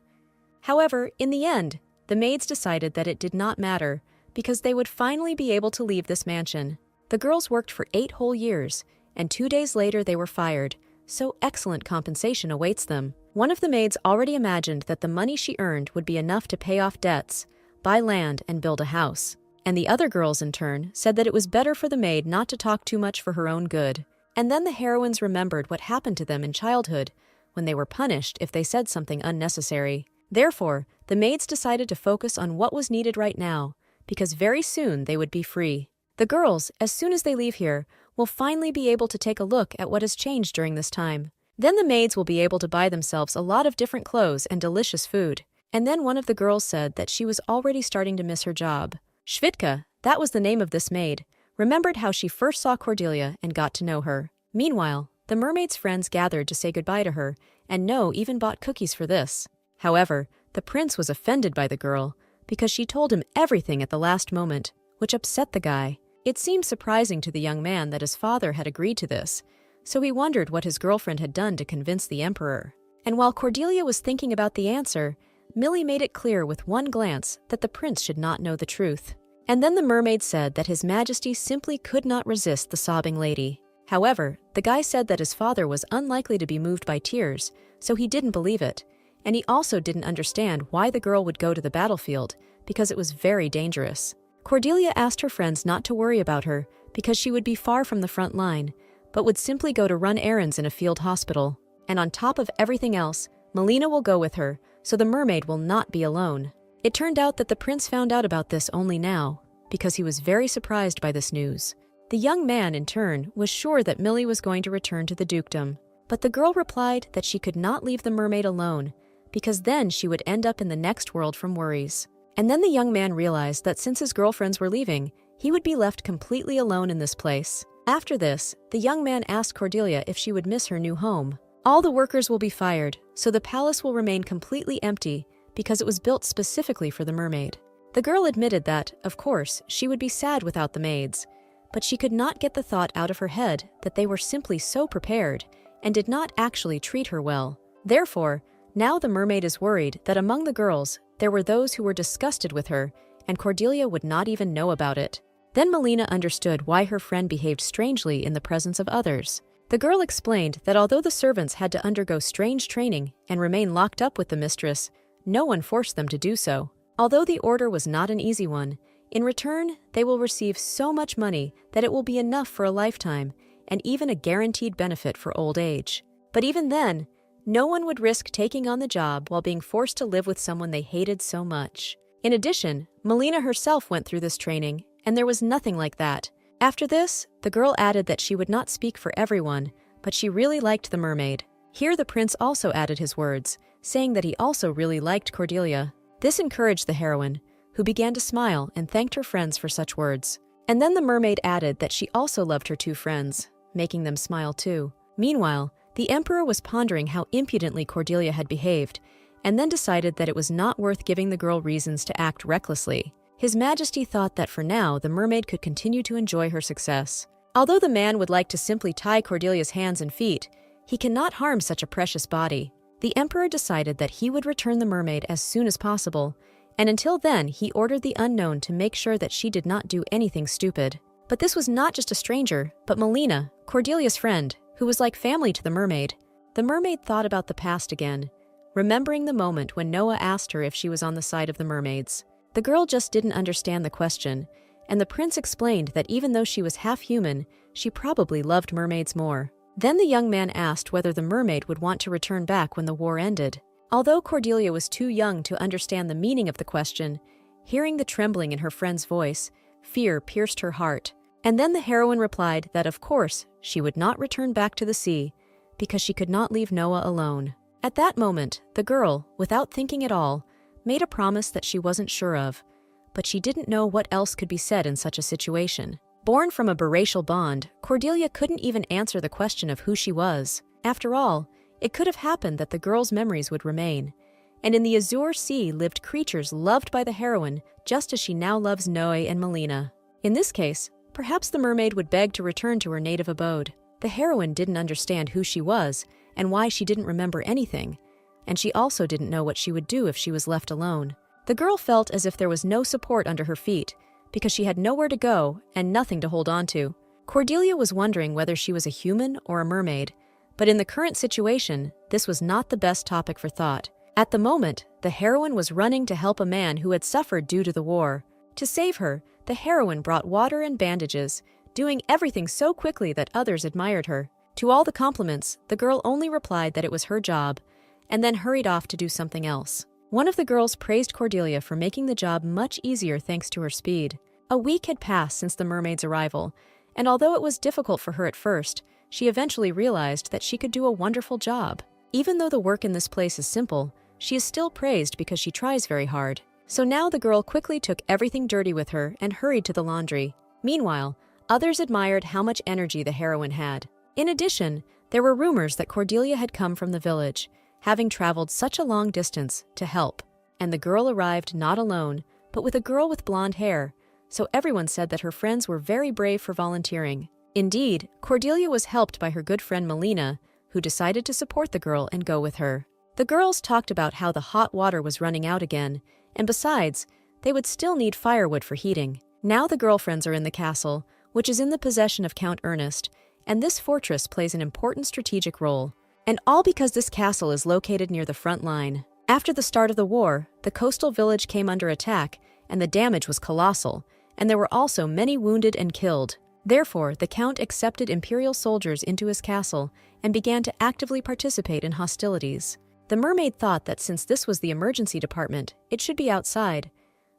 However, in the end, the maids decided that it did not matter, because they would finally be able to leave this mansion. The girls worked for 8 whole years, and 2 days later they were fired, so excellent compensation awaits them. One of the maids already imagined that the money she earned would be enough to pay off debts, buy land, and build a house. And the other girls, in turn, said that it was better for the maid not to talk too much for her own good. And then the heroines remembered what happened to them in childhood, when they were punished if they said something unnecessary. Therefore, the maids decided to focus on what was needed right now, because very soon they would be free. The girls, as soon as they leave here, will finally be able to take a look at what has changed during this time. Then the maids will be able to buy themselves a lot of different clothes and delicious food. And then one of the girls said that she was already starting to miss her job. Shvitka, that was the name of this maid, remembered how she first saw Cordelia and got to know her. Meanwhile, the mermaid's friends gathered to say goodbye to her, and No even bought cookies for this. However, the prince was offended by the girl, because she told him everything at the last moment, which upset the guy. It seemed surprising to the young man that his father had agreed to this, so he wondered what his girlfriend had done to convince the emperor. And while Cordelia was thinking about the answer, Millie made it clear with one glance that the prince should not know the truth. And then the mermaid said that His Majesty simply could not resist the sobbing lady. However, the guy said that his father was unlikely to be moved by tears, so he didn't believe it, and he also didn't understand why the girl would go to the battlefield, because it was very dangerous. Cordelia asked her friends not to worry about her, because she would be far from the front line, but would simply go to run errands in a field hospital. And on top of everything else, Melina will go with her, so the mermaid will not be alone. It turned out that the prince found out about this only now, because he was very surprised by this news. The young man, in turn, was sure that Millie was going to return to the dukedom, but the girl replied that she could not leave the mermaid alone, because then she would end up in the next world from worries. And then the young man realized that since his girlfriends were leaving, he would be left completely alone in this place. After this, the young man asked Cordelia if she would miss her new home. All the workers will be fired, so the palace will remain completely empty because it was built specifically for the mermaid. The girl admitted that, of course, she would be sad without the maids, but she could not get the thought out of her head that they were simply so prepared and did not actually treat her well. Therefore, now the mermaid is worried that among the girls, there were those who were disgusted with her, and Cordelia would not even know about it. Then Melina understood why her friend behaved strangely in the presence of others. The girl explained that although the servants had to undergo strange training and remain locked up with the mistress, no one forced them to do so. Although the order was not an easy one, in return, they will receive so much money that it will be enough for a lifetime, and even a guaranteed benefit for old age. But even then, no one would risk taking on the job while being forced to live with someone they hated so much. In addition, Melina herself went through this training, and there was nothing like that. After this, the girl added that she would not speak for everyone, but she really liked the mermaid. Here the prince also added his words, saying that he also really liked Cordelia. This encouraged the heroine, who began to smile and thanked her friends for such words. And then the mermaid added that she also loved her 2 friends, making them smile too. Meanwhile, the emperor was pondering how impudently Cordelia had behaved, and then decided that it was not worth giving the girl reasons to act recklessly. His Majesty thought that for now the mermaid could continue to enjoy her success. Although the man would like to simply tie Cordelia's hands and feet, he cannot harm such a precious body. The emperor decided that he would return the mermaid as soon as possible, and until then he ordered the unknown to make sure that she did not do anything stupid. But this was not just a stranger, but Melina, Cordelia's friend, who was like family to the mermaid. The mermaid thought about the past again, remembering the moment when Noah asked her if she was on the side of the mermaids. The girl just didn't understand the question, and the prince explained that even though she was half human, she probably loved mermaids more. Then the young man asked whether the mermaid would want to return back when the war ended. Although Cordelia was too young to understand the meaning of the question, hearing the trembling in her friend's voice, fear pierced her heart. And then the heroine replied that of course she would not return back to the sea because she could not leave Noah alone. At that moment, the girl, without thinking at all, made a promise that she wasn't sure of, but she didn't know what else could be said in such a situation. Born from a biracial bond, Cordelia couldn't even answer the question of who she was. After all, it could have happened that the girl's memories would remain, and in the Azure Sea lived creatures loved by the heroine just as she now loves Noe and Melina. In this case, perhaps the mermaid would beg to return to her native abode. The heroine didn't understand who she was, and why she didn't remember anything, and she also didn't know what she would do if she was left alone. The girl felt as if there was no support under her feet, because she had nowhere to go and nothing to hold on to. Cordelia was wondering whether she was a human or a mermaid, but in the current situation, this was not the best topic for thought. At the moment, the heroine was running to help a man who had suffered due to the war. To save her, the heroine brought water and bandages, doing everything so quickly that others admired her. To all the compliments, the girl only replied that it was her job, and then hurried off to do something else. One of the girls praised Cordelia for making the job much easier thanks to her speed. A week had passed since the mermaid's arrival, and although it was difficult for her at first, she eventually realized that she could do a wonderful job. Even though the work in this place is simple, she is still praised because she tries very hard. So now the girl quickly took everything dirty with her and hurried to the laundry. Meanwhile, others admired how much energy the heroine had. In addition, there were rumors that Cordelia had come from the village, having traveled such a long distance to help. And the girl arrived not alone, but with a girl with blonde hair, so everyone said that her friends were very brave for volunteering. Indeed, Cordelia was helped by her good friend Melina, who decided to support the girl and go with her. The girls talked about how the hot water was running out again, and besides, they would still need firewood for heating. Now the girlfriends are in the castle, which is in the possession of Count Ernest, and this fortress plays an important strategic role. And all because this castle is located near the front line. After the start of the war, the coastal village came under attack, and the damage was colossal, and there were also many wounded and killed. Therefore, the Count accepted imperial soldiers into his castle and began to actively participate in hostilities. The mermaid thought that since this was the emergency department, it should be outside,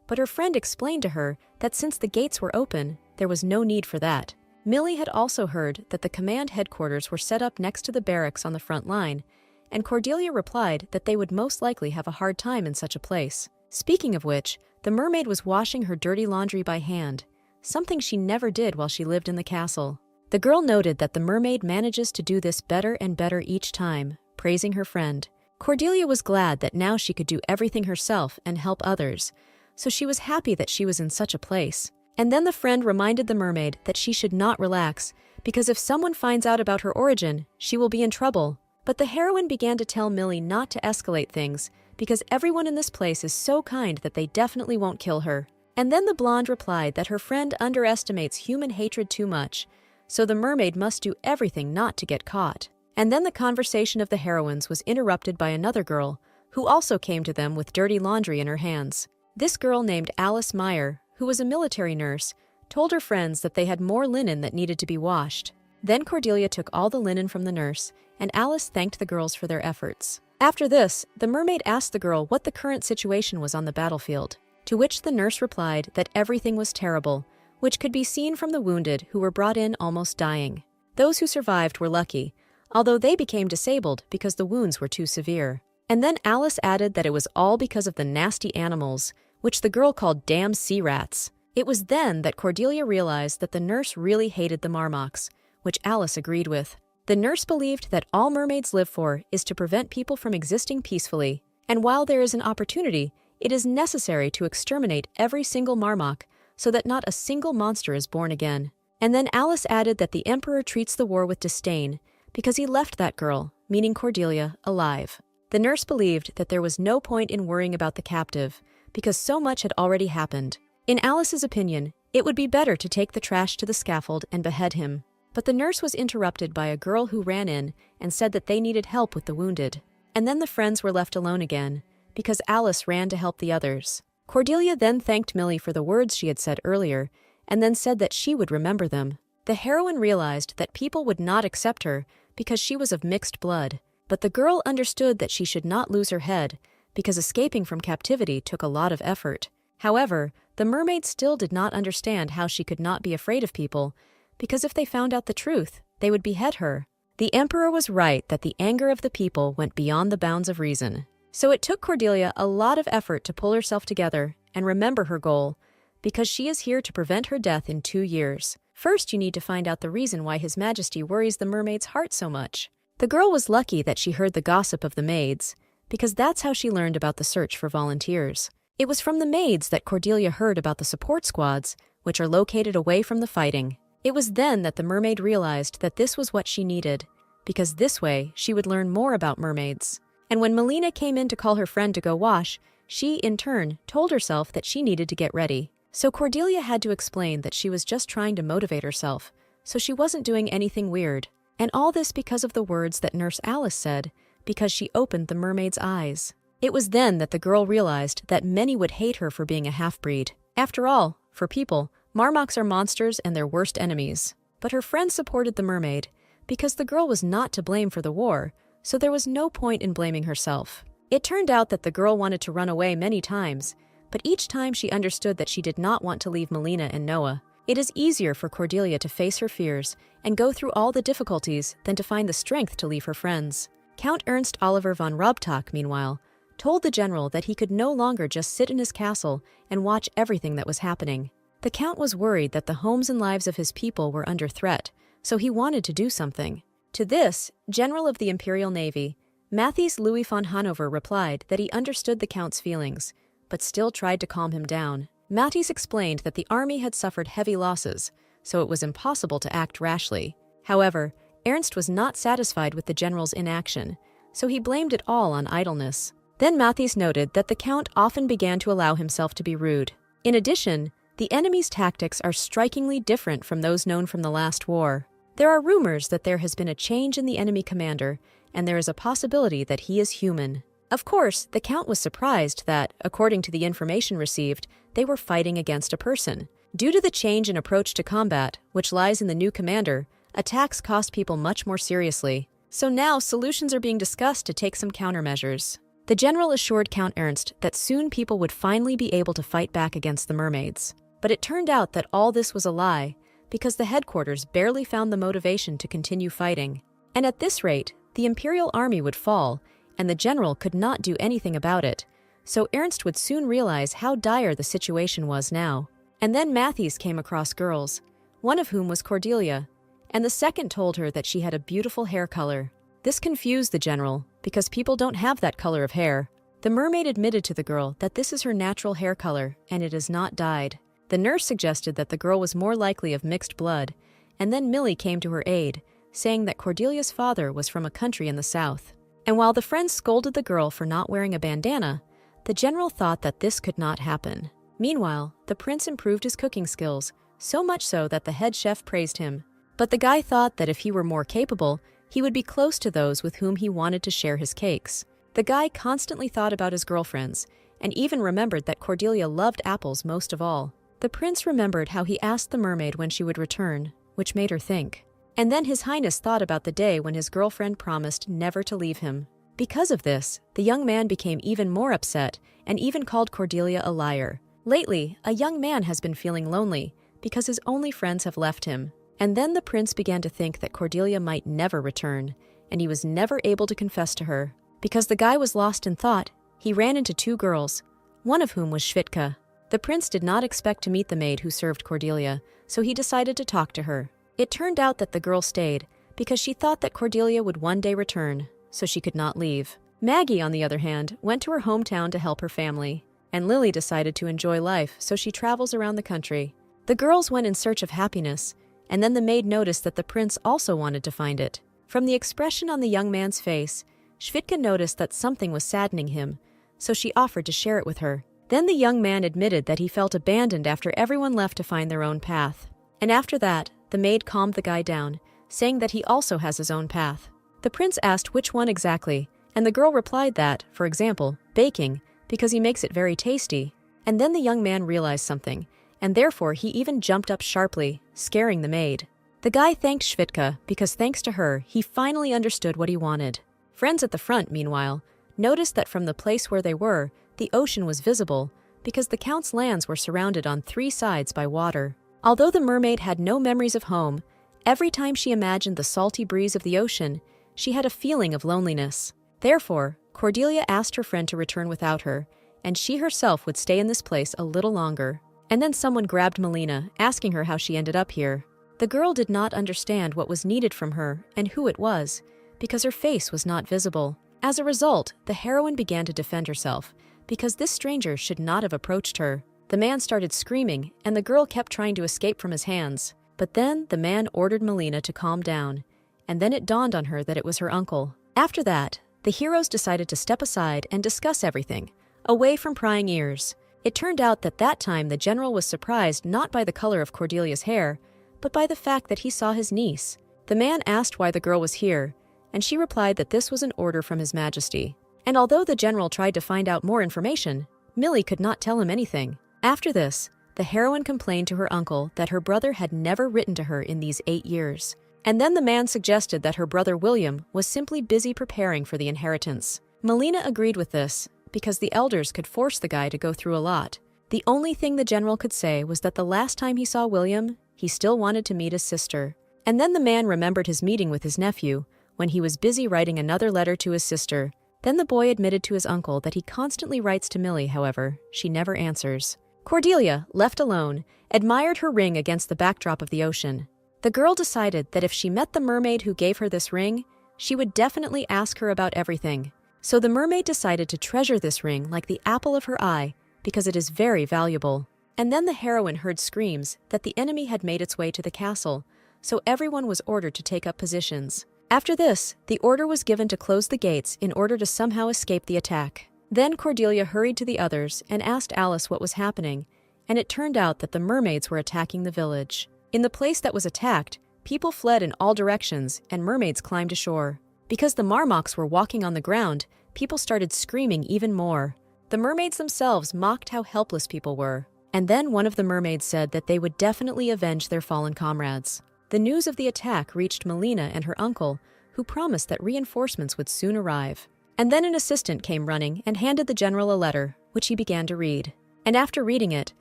but her friend explained to her that since the gates were open, there was no need for that. Millie had also heard that the command headquarters were set up next to the barracks on the front line, and Cordelia replied that they would most likely have a hard time in such a place. Speaking of which, the mermaid was washing her dirty laundry by hand, something she never did while she lived in the castle. The girl noted that the mermaid manages to do this better and better each time, praising her friend. Cordelia was glad that now she could do everything herself and help others, so she was happy that she was in such a place. And then the friend reminded the mermaid that she should not relax, because if someone finds out about her origin, she will be in trouble. But the heroine began to tell Millie not to escalate things, because everyone in this place is so kind that they definitely won't kill her. And then the blonde replied that her friend underestimates human hatred too much, so the mermaid must do everything not to get caught. And then the conversation of the heroines was interrupted by another girl, who also came to them with dirty laundry in her hands. This girl named Alice Meyer, who was a military nurse, told her friends that they had more linen that needed to be washed. Then Cordelia took all the linen from the nurse, and Alice thanked the girls for their efforts. After this, the mermaid asked the girl what the current situation was on the battlefield, to which the nurse replied that everything was terrible, which could be seen from the wounded who were brought in almost dying. Those who survived were lucky, although they became disabled because the wounds were too severe. And then Alice added that it was all because of the nasty animals, which the girl called damn sea rats. It was then that Cordelia realized that the nurse really hated the marmots, which Alice agreed with. The nurse believed that all mermaids live for is to prevent people from existing peacefully, and while there is an opportunity, it is necessary to exterminate every single marmot so that not a single monster is born again. And then Alice added that the Emperor treats the war with disdain because he left that girl, meaning Cordelia, alive. The nurse believed that there was no point in worrying about the captive because so much had already happened. In Alice's opinion, it would be better to take the trash to the scaffold and behead him. But the nurse was interrupted by a girl who ran in and said that they needed help with the wounded. And then the friends were left alone again, because Alice ran to help the others. Cordelia then thanked Millie for the words she had said earlier, and then said that she would remember them. The heroine realized that people would not accept her because she was of mixed blood, but the girl understood that she should not lose her head, because escaping from captivity took a lot of effort. However, the mermaid still did not understand how she could not be afraid of people, because if they found out the truth, they would behead her. The Emperor was right that the anger of the people went beyond the bounds of reason. So it took Cordelia a lot of effort to pull herself together and remember her goal, because she is here to prevent her death in 2 years. First, you need to find out the reason why His Majesty worries the mermaid's heart so much. The girl was lucky that she heard the gossip of the maids, because that's how she learned about the search for volunteers. It was from the maids that Cordelia heard about the support squads, which are located away from the fighting. It was then that the mermaid realized that this was what she needed, because this way she would learn more about mermaids. And when Melina came in to call her friend to go wash, she, in turn, told herself that she needed to get ready. So Cordelia had to explain that she was just trying to motivate herself, so she wasn't doing anything weird. And all this because of the words that Nurse Alice said, because she opened the mermaid's eyes. It was then that the girl realized that many would hate her for being a half-breed. After all, for people, marmots are monsters and their worst enemies. But her friends supported the mermaid, because the girl was not to blame for the war, so there was no point in blaming herself. It turned out that the girl wanted to run away many times, but each time she understood that she did not want to leave Melina and Noah. It is easier for Cordelia to face her fears and go through all the difficulties than to find the strength to leave her friends. Count Ernst Oliver von Robtach, meanwhile, told the general that he could no longer just sit in his castle and watch everything that was happening. The count was worried that the homes and lives of his people were under threat, so he wanted to do something. To this, General of the Imperial Navy, Matthias Louis von Hanover replied that he understood the count's feelings, but still tried to calm him down. Matthias explained that the army had suffered heavy losses, so it was impossible to act rashly. However, Ernst was not satisfied with the general's inaction, so he blamed it all on idleness. Then Matthias noted that the count often began to allow himself to be rude. In addition, the enemy's tactics are strikingly different from those known from the last war. There are rumors that there has been a change in the enemy commander, and there is a possibility that he is human. Of course, the count was surprised that, according to the information received, they were fighting against a person. Due to the change in approach to combat, which lies in the new commander, attacks cost people much more seriously. So now solutions are being discussed to take some countermeasures. The general assured Count Ernst that soon people would finally be able to fight back against the mermaids. But it turned out that all this was a lie, because the headquarters barely found the motivation to continue fighting. And at this rate, the Imperial Army would fall, and the general could not do anything about it, so Ernst would soon realize how dire the situation was now. And then Matthias came across girls, one of whom was Cordelia, and the second told her that she had a beautiful hair color. This confused the general, because people don't have that color of hair. The mermaid admitted to the girl that this is her natural hair color, and it is not dyed. The nurse suggested that the girl was more likely of mixed blood, and then Millie came to her aid, saying that Cordelia's father was from a country in the south. And while the friends scolded the girl for not wearing a bandana, the general thought that this could not happen. Meanwhile, the prince improved his cooking skills, so much so that the head chef praised him. But the guy thought that if he were more capable, he would be close to those with whom he wanted to share his cakes. The guy constantly thought about his girlfriends, and even remembered that Cordelia loved apples most of all. The prince remembered how he asked the mermaid when she would return, which made her think. And then His Highness thought about the day when his girlfriend promised never to leave him. Because of this, the young man became even more upset and even called Cordelia a liar. Lately, a young man has been feeling lonely because his only friends have left him. And then the prince began to think that Cordelia might never return, and he was never able to confess to her. Because the guy was lost in thought, he ran into two girls, one of whom was Schwitka. The prince did not expect to meet the maid who served Cordelia, so he decided to talk to her. It turned out that the girl stayed because she thought that Cordelia would one day return, so she could not leave. Maggie, on the other hand, went to her hometown to help her family, and Lily decided to enjoy life, so she travels around the country. The girls went in search of happiness, and then the maid noticed that the prince also wanted to find it. From the expression on the young man's face, Schwitka noticed that something was saddening him, so she offered to share it with her. Then the young man admitted that he felt abandoned after everyone left to find their own path. And after that, the maid calmed the guy down, saying that he also has his own path. The prince asked which one exactly, and the girl replied that, for example, baking, because he makes it very tasty. And then the young man realized something, and therefore he even jumped up sharply, scaring the maid. The guy thanked Schwitka because thanks to her, he finally understood what he wanted. Friends at the front, meanwhile, noticed that from the place where they were, the ocean was visible because the count's lands were surrounded on 3 sides by water. Although the mermaid had no memories of home, every time she imagined the salty breeze of the ocean, she had a feeling of loneliness. Therefore, Cordelia asked her friend to return without her, and she herself would stay in this place a little longer. And then someone grabbed Melina, asking her how she ended up here. The girl did not understand what was needed from her and who it was, because her face was not visible. As a result, the heroine began to defend herself, because this stranger should not have approached her. The man started screaming, and the girl kept trying to escape from his hands. But then the man ordered Melina to calm down, and then it dawned on her that it was her uncle. After that, the heroes decided to step aside and discuss everything, away from prying ears. It turned out that that time the general was surprised not by the color of Cordelia's hair, but by the fact that he saw his niece. The man asked why the girl was here, and she replied that this was an order from His Majesty. And although the general tried to find out more information, Millie could not tell him anything. After this, the heroine complained to her uncle that her brother had never written to her in these 8 years. And then the man suggested that her brother William was simply busy preparing for the inheritance. Melina agreed with this, because the elders could force the guy to go through a lot. The only thing the general could say was that the last time he saw William, he still wanted to meet his sister. And then the man remembered his meeting with his nephew, when he was busy writing another letter to his sister. Then the boy admitted to his uncle that he constantly writes to Millie, however, she never answers. Cordelia, left alone, admired her ring against the backdrop of the ocean. The girl decided that if she met the mermaid who gave her this ring, she would definitely ask her about everything. So the mermaid decided to treasure this ring like the apple of her eye, because it is very valuable. And then the heroine heard screams that the enemy had made its way to the castle, so everyone was ordered to take up positions. After this, the order was given to close the gates in order to somehow escape the attack. Then Cordelia hurried to the others and asked Alice what was happening, and it turned out that the mermaids were attacking the village. In the place that was attacked, people fled in all directions and mermaids climbed ashore. Because the marmots were walking on the ground, people started screaming even more. The mermaids themselves mocked how helpless people were. And then one of the mermaids said that they would definitely avenge their fallen comrades. The news of the attack reached Melina and her uncle, who promised that reinforcements would soon arrive. And then an assistant came running and handed the general a letter, which he began to read. And after reading it,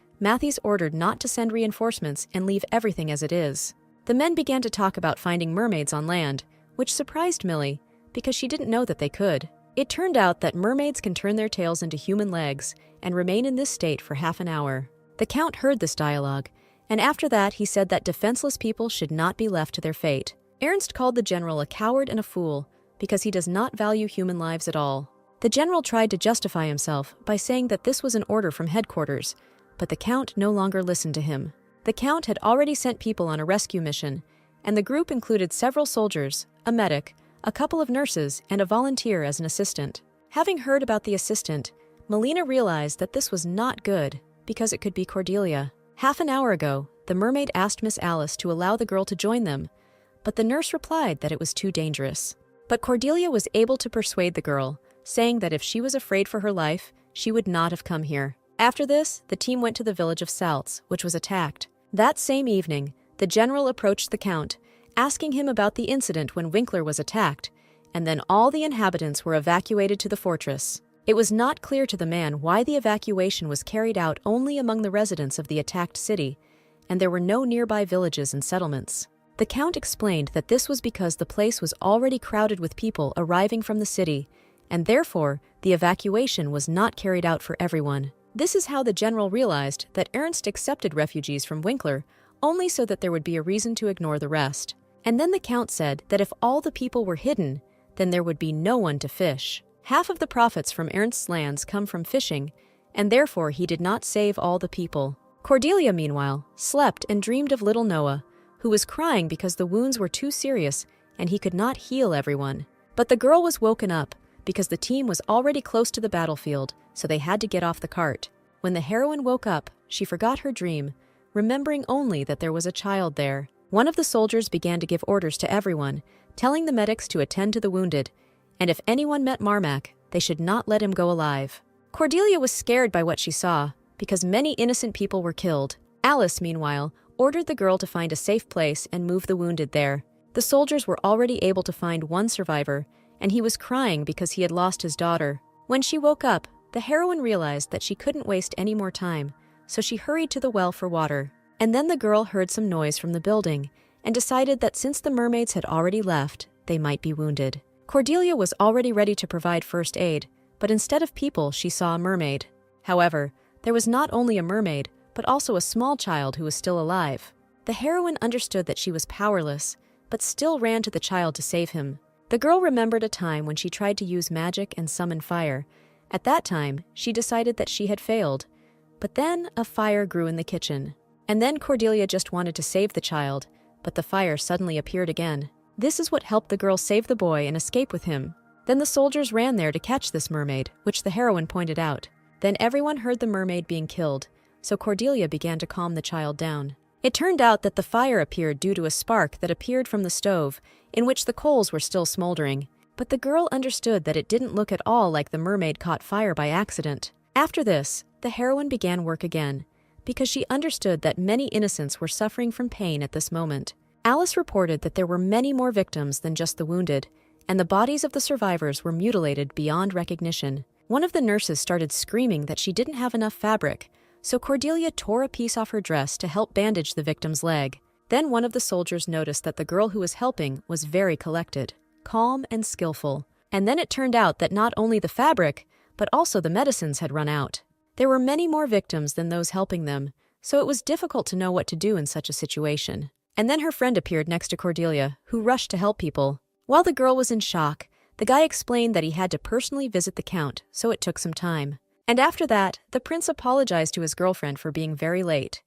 Matthews ordered not to send reinforcements and leave everything as it is. The men began to talk about finding mermaids on land, which surprised Millie, because she didn't know that they could. It turned out that mermaids can turn their tails into human legs and remain in this state for half an hour. The Count heard this dialogue, and after that he said that defenseless people should not be left to their fate. Ernst called the general a coward and a fool, because he does not value human lives at all. The general tried to justify himself by saying that this was an order from headquarters, but the Count no longer listened to him. The Count had already sent people on a rescue mission, and the group included several soldiers, a medic, a couple of nurses, and a volunteer as an assistant. Having heard about the assistant, Melina realized that this was not good, because it could be Cordelia. Half an hour ago, the mermaid asked Miss Alice to allow the girl to join them, but the nurse replied that it was too dangerous. But Cordelia was able to persuade the girl, saying that if she was afraid for her life, she would not have come here. After this, the team went to the village of Salts, which was attacked. That same evening, the general approached the Count, asking him about the incident when Winkler was attacked, and then all the inhabitants were evacuated to the fortress. It was not clear to the man why the evacuation was carried out only among the residents of the attacked city, and there were no nearby villages and settlements. The Count explained that this was because the place was already crowded with people arriving from the city, and therefore the evacuation was not carried out for everyone. This is how the general realized that Ernst accepted refugees from Winkler only so that there would be a reason to ignore the rest. And then the Count said that if all the people were hidden, then there would be no one to fish. Half of the profits from Ernst's lands come from fishing, and therefore he did not save all the people. Cordelia, meanwhile, slept and dreamed of little Noah, who was crying because the wounds were too serious and he could not heal everyone. But the girl was woken up because the team was already close to the battlefield, so they had to get off the cart. When the heroine woke up, she forgot her dream, remembering only that there was a child there. One of the soldiers began to give orders to everyone, telling the medics to attend to the wounded, and if anyone met Marmac, they should not let him go alive. Cordelia was scared by what she saw, because many innocent people were killed. Alice, meanwhile, ordered the girl to find a safe place and move the wounded there. The soldiers were already able to find one survivor, and he was crying because he had lost his daughter. When she woke up, the heroine realized that she couldn't waste any more time, so she hurried to the well for water. And then the girl heard some noise from the building, and decided that since the mermaids had already left, they might be wounded. Cordelia was already ready to provide first aid, but instead of people, she saw a mermaid. However, there was not only a mermaid, but also a small child who was still alive. The heroine understood that she was powerless, but still ran to the child to save him. The girl remembered a time when she tried to use magic and summon fire. At that time, she decided that she had failed. But then a fire grew in the kitchen. And then Cordelia just wanted to save the child, but the fire suddenly appeared again. This is what helped the girl save the boy and escape with him. Then the soldiers ran there to catch this mermaid, which the heroine pointed out. Then everyone heard the mermaid being killed, so Cordelia began to calm the child down. It turned out that the fire appeared due to a spark that appeared from the stove, in which the coals were still smoldering. But the girl understood that it didn't look at all like the mermaid caught fire by accident. After this, the heroine began work again, because she understood that many innocents were suffering from pain at this moment. Alice reported that there were many more victims than just the wounded, and the bodies of the survivors were mutilated beyond recognition. One of the nurses started screaming that she didn't have enough fabric, so Cordelia tore a piece off her dress to help bandage the victim's leg. Then one of the soldiers noticed that the girl who was helping was very collected, calm and skillful. And then it turned out that not only the fabric, but also the medicines had run out. There were many more victims than those helping them, so it was difficult to know what to do in such a situation. And then her friend appeared next to Cordelia, who rushed to help people. While the girl was in shock, the guy explained that he had to personally visit the count, so it took some time. And after that, the prince apologized to his girlfriend for being very late.